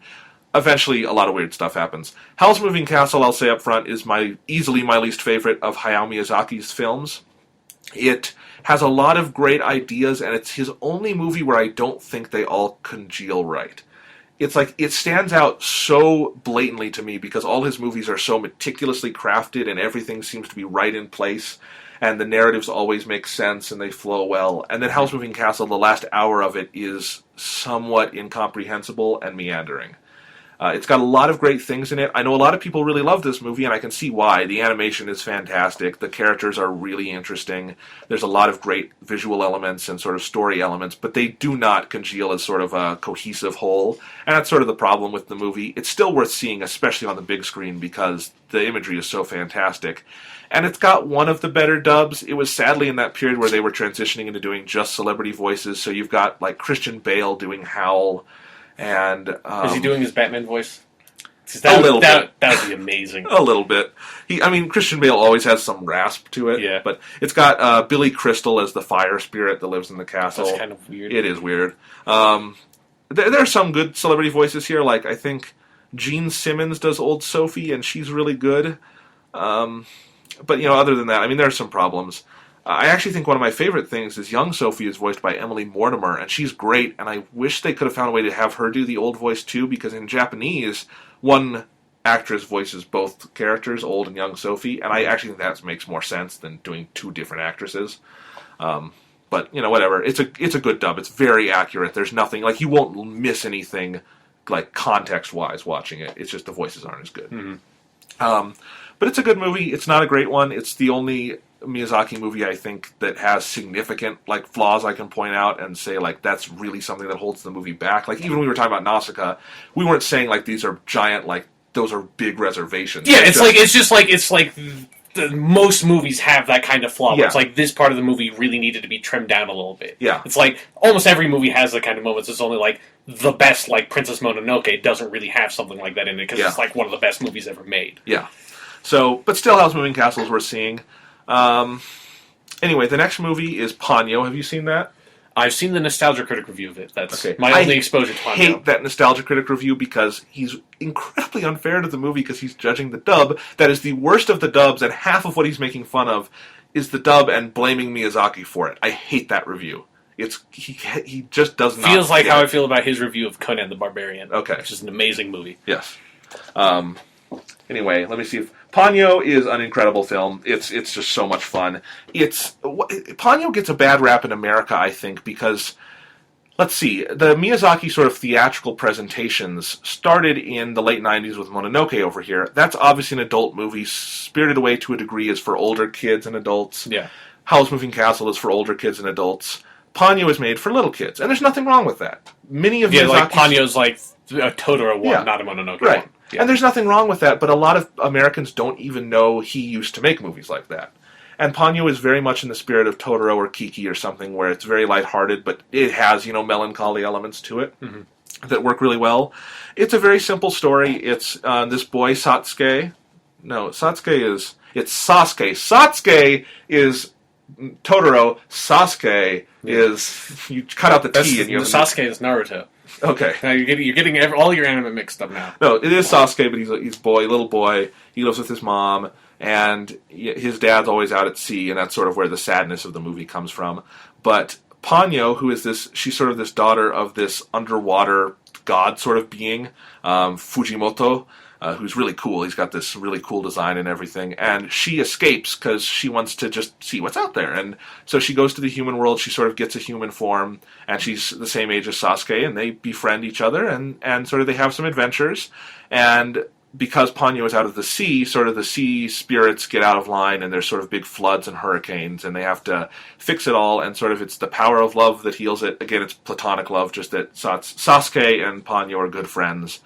eventually a lot of weird stuff happens. Howl's Moving Castle, I'll say up front, is easily my least favorite of Hayao Miyazaki's films. It has a lot of great ideas, and it's his only movie where I don't think they all congeal right. It's like, it stands out so blatantly to me because all his movies are so meticulously crafted and everything seems to be right in place, and the narratives always make sense and they flow well. And then Howl's Moving Castle, the last hour of it is somewhat incomprehensible and meandering. It's got a lot of great things in it. I know a lot of people really love this movie, and I can see why. The animation is fantastic. The characters are really interesting. There's a lot of great visual elements and sort of story elements, but they do not congeal as sort of a cohesive whole. And that's sort of the problem with the movie. It's still worth seeing, especially on the big screen, because the imagery is so fantastic. And it's got one of the better dubs. It was sadly in that period where they were transitioning into doing just celebrity voices. So you've got like Christian Bale doing Howl. And is he doing his Batman voice? A little bit. That would be amazing. A little bit. Christian Bale always has some rasp to it. Yeah. But it's got Billy Crystal as the fire spirit that lives in the castle. That's kind of weird. It is weird. There are some good celebrity voices here. Like, I think Gene Simmons does Old Sophie, and she's really good. But, other than that, there are some problems. I actually think one of my favorite things is young Sophie is voiced by Emily Mortimer, and she's great, and I wish they could have found a way to have her do the old voice too, because in Japanese, one actress voices both characters, old and young Sophie, and I actually think that makes more sense than doing two different actresses. But, whatever. It's a good dub. It's very accurate. There's nothing, you won't miss anything, context-wise watching it. It's just the voices aren't as good. Mm-hmm. But it's a good movie. It's not a great one. It's the only Miyazaki movie, I think, that has significant, flaws I can point out and say, that's really something that holds the movie back. Even when we were talking about Nausicaa, we weren't saying, these are giant, those are big reservations. Yeah, it's like most movies have that kind of flaw. Where it's this part of the movie really needed to be trimmed down a little bit. Yeah. It's almost every movie has that kind of moments. It's only, the best, Princess Mononoke doesn't really have something like that in it, because it's, one of the best movies ever made. Yeah. So, but still, Howl's Moving Castle is worth seeing. Anyway, the next movie is Ponyo. Have you seen that? I've seen the Nostalgia Critic review of it. That's okay. my only exposure to Ponyo. I hate that Nostalgia Critic review because he's incredibly unfair to the movie because he's judging the dub. That is the worst of the dubs, and half of what he's making fun of is the dub and blaming Miyazaki for it. I hate that review. He just does not. Feels like how I feel about his review of Conan the Barbarian. Okay. Which is an amazing movie. Yes. Anyway, let me see if Ponyo is an incredible film. It's just so much fun. Ponyo gets a bad rap in America, I think, because let's see, the Miyazaki sort of theatrical presentations started in the late 90s with Mononoke over here. That's obviously an adult movie. Spirited Away to a degree is for older kids and adults. Yeah. Howl's Moving Castle is for older kids and adults. Ponyo is made for little kids, and there's nothing wrong with that. Many of Miyazaki's... Ponyo's a Totoro one, not a Mononoke one. Right. Yeah. And there's nothing wrong with that, but a lot of Americans don't even know he used to make movies like that. And Ponyo is very much in the spirit of Totoro or Kiki or something, where it's very lighthearted, but it has, melancholy elements to it that work really well. It's a very simple story. It's this boy, Satsuke. No, Satsuke is... It's Sasuke. Sasuke is Totoro. Sasuke is... You cut out the T and you have... Sasuke is Naruto. Okay. Now you're getting all your anime mixed up now. No, it is Sasuke, but he's a little boy. He lives with his mom, and his dad's always out at sea, and that's sort of where the sadness of the movie comes from. But Ponyo, who is she's sort of this daughter of this underwater god sort of being, Fujimoto, who's really cool. He's got this really cool design and everything. And she escapes because she wants to just see what's out there. And so she goes to the human world. She sort of gets a human form. And she's the same age as Sasuke. And they befriend each other. And sort of they have some adventures. And because Ponyo is out of the sea, sort of the sea spirits get out of line. And there's sort of big floods and hurricanes. And they have to fix it all. And sort of it's the power of love that heals it. Again, it's platonic love. Just that Sasuke and Ponyo are good friends.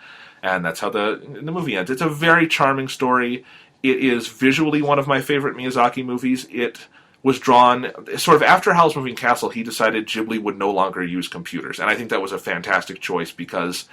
And that's how the movie ends. It's a very charming story. It is visually one of my favorite Miyazaki movies. It was drawn sort of after Howl's Moving Castle. He decided Ghibli would no longer use computers, and I think that was a fantastic choice because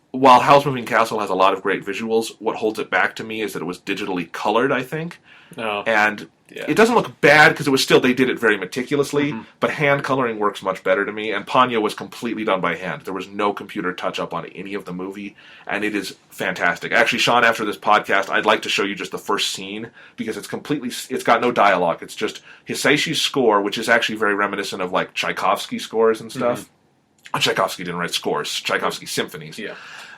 while Howl's Moving Castle has a lot of great visuals, what holds it back to me is that it was digitally colored, I think. Oh. And it doesn't look bad because they did it very meticulously, but hand coloring works much better to me, and Ponyo was completely done by hand. There was no computer touch-up on any of the movie, and it is fantastic. Actually, Sean, after this podcast, I'd like to show you just the first scene, because it's got no dialogue. It's just Hisaishi's score, which is actually very reminiscent of, Tchaikovsky scores and stuff. Tchaikovsky didn't write scores. Tchaikovsky symphonies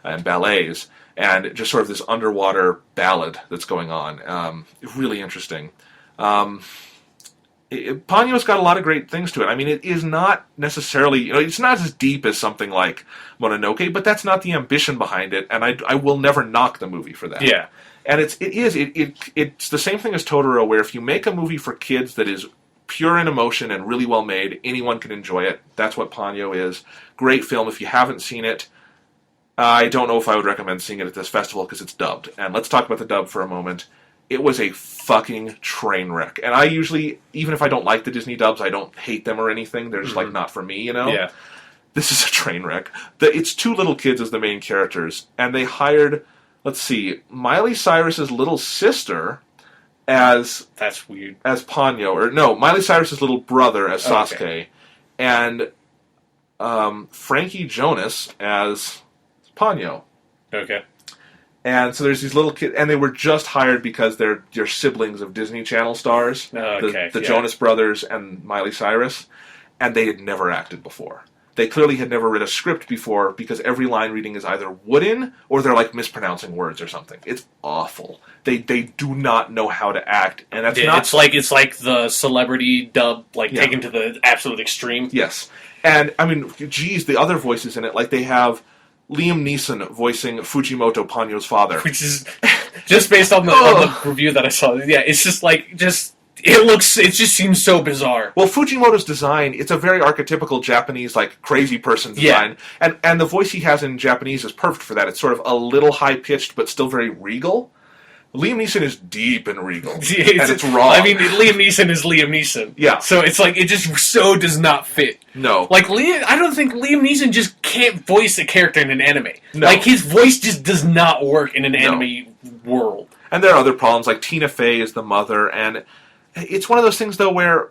and ballets, and just sort of this underwater ballad that's going on. Really interesting. Ponyo's got a lot of great things to it. I mean, it is not necessarily, it's not as deep as something like Mononoke, but that's not the ambition behind it, and I will never knock the movie for that. Yeah. And it's the same thing as Totoro, where if you make a movie for kids that is pure in emotion and really well made, anyone can enjoy it. That's what Ponyo is. Great film. If you haven't seen it, I don't know if I would recommend seeing it at this festival because it's dubbed. And let's talk about the dub for a moment. It was a fucking train wreck. And I usually, even if I don't like the Disney dubs, I don't hate them or anything. They're just like not for me, Yeah. This is a train wreck. It's two little kids as the main characters, and they hired, let's see, Miley Cyrus's little sister as That's weird. as Ponyo, or no, Miley Cyrus's little brother as Sasuke, Okay. and Frankie Jonas as Ponyo. Okay. And so there's these little kids, and they were just hired because they're siblings of Disney Channel stars, Okay. the Jonas Brothers and Miley Cyrus, and they had never acted before. They clearly had never read a script before because every line reading is either wooden or they're like mispronouncing words or something. It's awful. They do not know how to act, and that's not. It's like the celebrity dub, taken to the absolute extreme. Yes, and I mean, geez, the other voices in it, like they have Liam Neeson voicing Fujimoto, Ponyo's father, Which is just based on the review that I saw. Yeah, it's just it just seems so bizarre. Well, Fujimoto's design, it's a very archetypical Japanese, like, crazy person design. Yeah. And the voice he has in Japanese is perfect for that. It's sort of a little high-pitched, but still very regal. Liam Neeson is deep and regal. And it's wrong. I mean, Liam Neeson is Liam Neeson. Yeah. So it's like, it just so does not fit. No. Like, I don't think Liam Neeson just can't voice a character in an anime. No. Like, his voice just does not work in an anime world. And there are other problems, like Tina Fey is the mother, and it's one of those things, though, where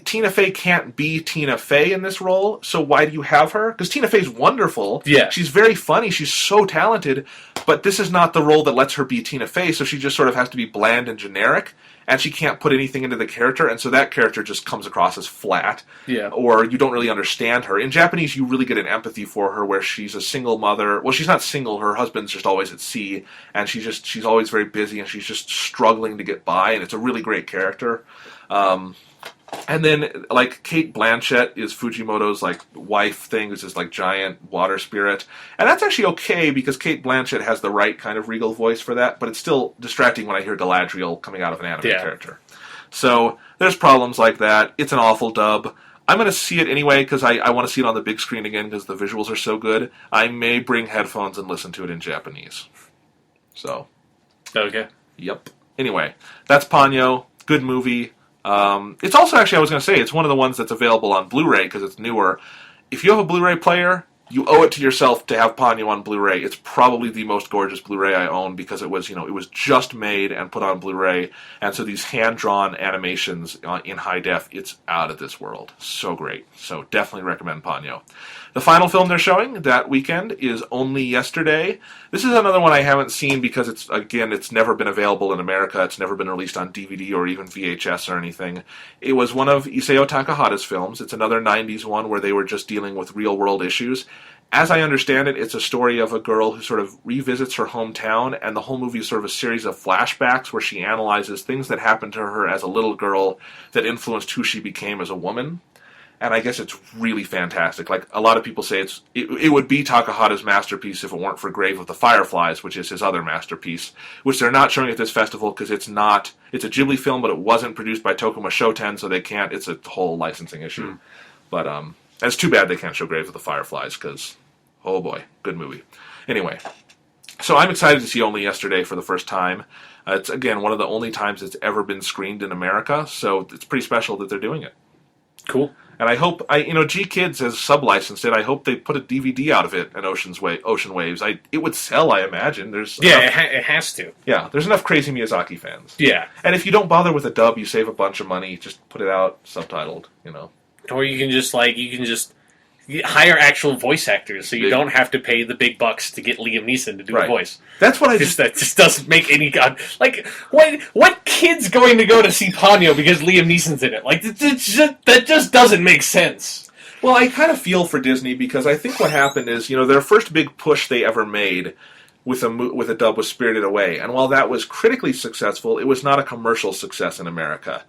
Tina Fey can't be Tina Fey in this role, so why do you have her? Because Tina Fey's wonderful. Yeah. She's very funny. She's so talented, but this is not the role that lets her be Tina Fey, so she just sort of has to be bland and generic, and she can't put anything into the character, and so that character just comes across as flat. Yeah. Or you don't really understand her. In Japanese, you really get an empathy for her, where she's a single mother. Well, she's not single. Her husband's just always at sea, and she's always very busy, and she's just struggling to get by, and it's a really great character. And then, like, Kate Blanchett is Fujimoto's, like, wife thing, who's this, like, giant water spirit. And that's actually okay, because Kate Blanchett has the right kind of regal voice for that, but it's still distracting when I hear Galadriel coming out of an anime character. So, there's problems like that. It's an awful dub. I'm going to see it anyway, because I want to see it on the big screen again, because the visuals are so good. I may bring headphones and listen to it in Japanese. So. Okay. Yep. Anyway, that's Ponyo. Good movie. It's also, actually, I was going to say, it's one of the ones that's available on Blu-ray because it's newer. If you have a Blu-ray player, you owe it to yourself to have Ponyo on Blu-ray. It's probably the most gorgeous Blu-ray I own because it was, it was just made and put on Blu-ray, and so these hand-drawn animations in high def, it's out of this world. So great. So definitely recommend Ponyo. The final film they're showing that weekend is Only Yesterday. This is another one I haven't seen because it's never been available in America. It's never been released on DVD or even VHS or anything. It was one of Isao Takahata's films. It's another 90s one where they were just dealing with real-world issues. As I understand it, it's a story of a girl who sort of revisits her hometown, and the whole movie is sort of a series of flashbacks where she analyzes things that happened to her as a little girl that influenced who she became as a woman. And I guess it's really fantastic. Like, a lot of people say it would be Takahata's masterpiece if it weren't for Grave of the Fireflies, which is his other masterpiece, which they're not showing at this festival because it's a Ghibli film, but it wasn't produced by Tokuma Shoten, so they can't, it's a whole licensing issue. But, it's too bad they can't show Grave of the Fireflies, because, oh boy, good movie. Anyway, so I'm excited to see Only Yesterday for the first time. It's, again, one of the only times it's ever been screened in America, so it's pretty special that they're doing it. Cool. And I hope, G-Kids has sub-licensed it. I hope they put a DVD out of it in Ocean Waves. It would sell, I imagine. It has to. Yeah, there's enough crazy Miyazaki fans. Yeah. And if you don't bother with a dub, you save a bunch of money. Just put it out subtitled, Or you can just hire actual voice actors, so you don't have to pay the big bucks to get Liam Neeson to do a voice. That's what that just doesn't make any god. Like, what kid's going to go to see Ponyo because Liam Neeson's in it? Like, that just doesn't make sense. Well, I kind of feel for Disney because I think what happened is, their first big push they ever made with a dub was Spirited Away, and while that was critically successful, it was not a commercial success in America.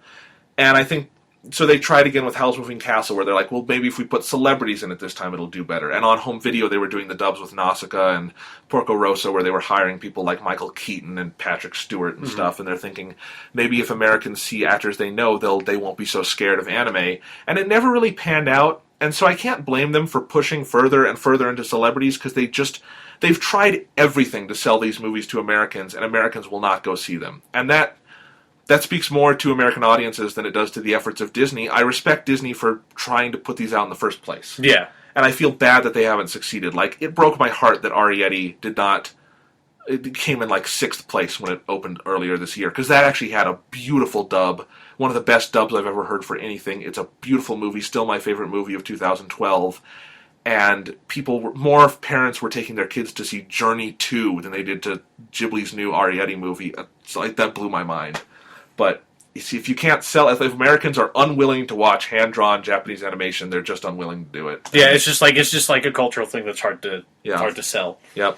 And I think So they tried again with Howl's Moving Castle, where they're like, well, maybe if we put celebrities in it this time, it'll do better. And on home video, they were doing the dubs with Nausicaa and Porco Rosso, where they were hiring people like Michael Keaton and Patrick Stewart and stuff. And they're thinking, maybe if Americans see actors they know, they won't be so scared of anime. And it never really panned out. And so I can't blame them for pushing further and further into celebrities, because they've tried everything to sell these movies to Americans, and Americans will not go see them. And that speaks more to American audiences than it does to the efforts of Disney. I respect Disney for trying to put these out in the first place. Yeah. And I feel bad that they haven't succeeded. Like, it broke my heart that Arrietty did not... It came in, like, 6th place when it opened earlier this year, because that actually had a beautiful dub. One of the best dubs I've ever heard for anything. It's a beautiful movie, still my favorite movie of 2012. And more parents were taking their kids to see Journey 2 than they did to Ghibli's new Arrietty movie. So, like, that blew my mind. But you see, if you can't sell, if Americans are unwilling to watch hand-drawn Japanese animation, they're just unwilling to do it. Yeah, it's just like a cultural thing that's hard to sell. Yep.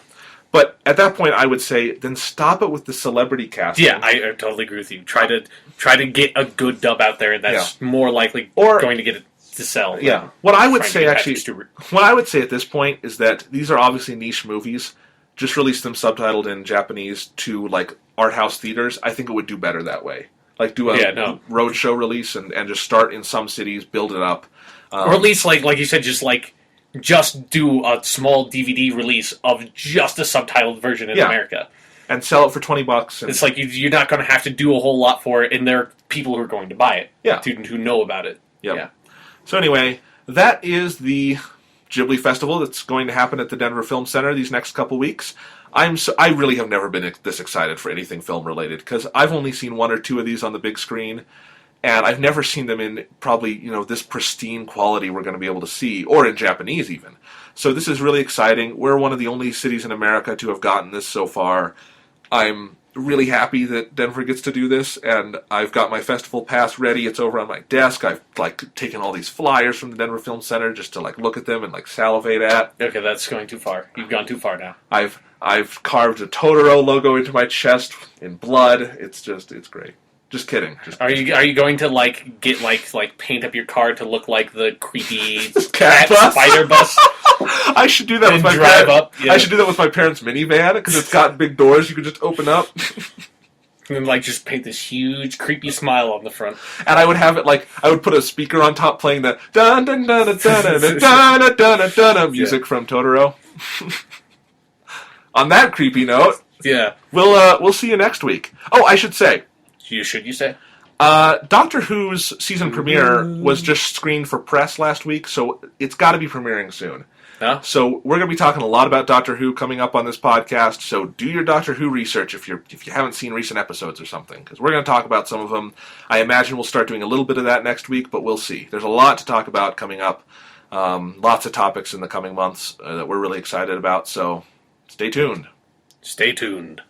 But at that point, I would say, then stop it with the celebrity casting. Yeah, I totally agree with you. Try to get a good dub out there that's more likely going to get it to sell. Yeah. What I would say at this point is that these are obviously niche movies. Just release them subtitled in Japanese to, like, art house theaters. I think it would do better that way. Like, do a roadshow release and just start in some cities, build it up. Or at least, like you said, just do a small DVD release of just a subtitled version in America. And sell it for $20. It's like you're not going to have to do a whole lot for it, and there are people who are going to buy it. Yeah. Who know about it. Yep. Yeah. So anyway, that is the Ghibli Festival that's going to happen at the Denver Film Center these next couple weeks. I really have never been this excited for anything film related, because I've only seen 1 or 2 of these on the big screen, and I've never seen them in probably, this pristine quality we're going to be able to see, or in Japanese even. So this is really exciting. We're one of the only cities in America to have gotten this so far. I'm really happy that Denver gets to do this, and I've got my festival pass ready. It's over on my desk. I've taken all these flyers from the Denver Film Center just to look at them and salivate at. Okay, that's going too far. You've gone too far now. I've carved a Totoro logo into my chest in blood. It's great. Just kidding. Are you going to get paint up your car to look like the creepy cat bus? Spider bus? I should do that with my drive up. Yeah. I should do that with my parents' minivan, because it's got big doors you can just open up. And then just paint this huge creepy smile on the front. And I would have it I would put a speaker on top playing the dun dun dun dun dun dun dun dun music from Totoro. On that creepy note, we'll see you next week. Oh, I should say. You say? Doctor Who's season premiere was just screened for press last week, so it's got to be premiering soon. Huh? So we're going to be talking a lot about Doctor Who coming up on this podcast, so do your Doctor Who research if you haven't seen recent episodes or something, because we're going to talk about some of them. I imagine we'll start doing a little bit of that next week, but we'll see. There's a lot to talk about coming up. Lots of topics in the coming months that we're really excited about, so stay tuned. Stay tuned.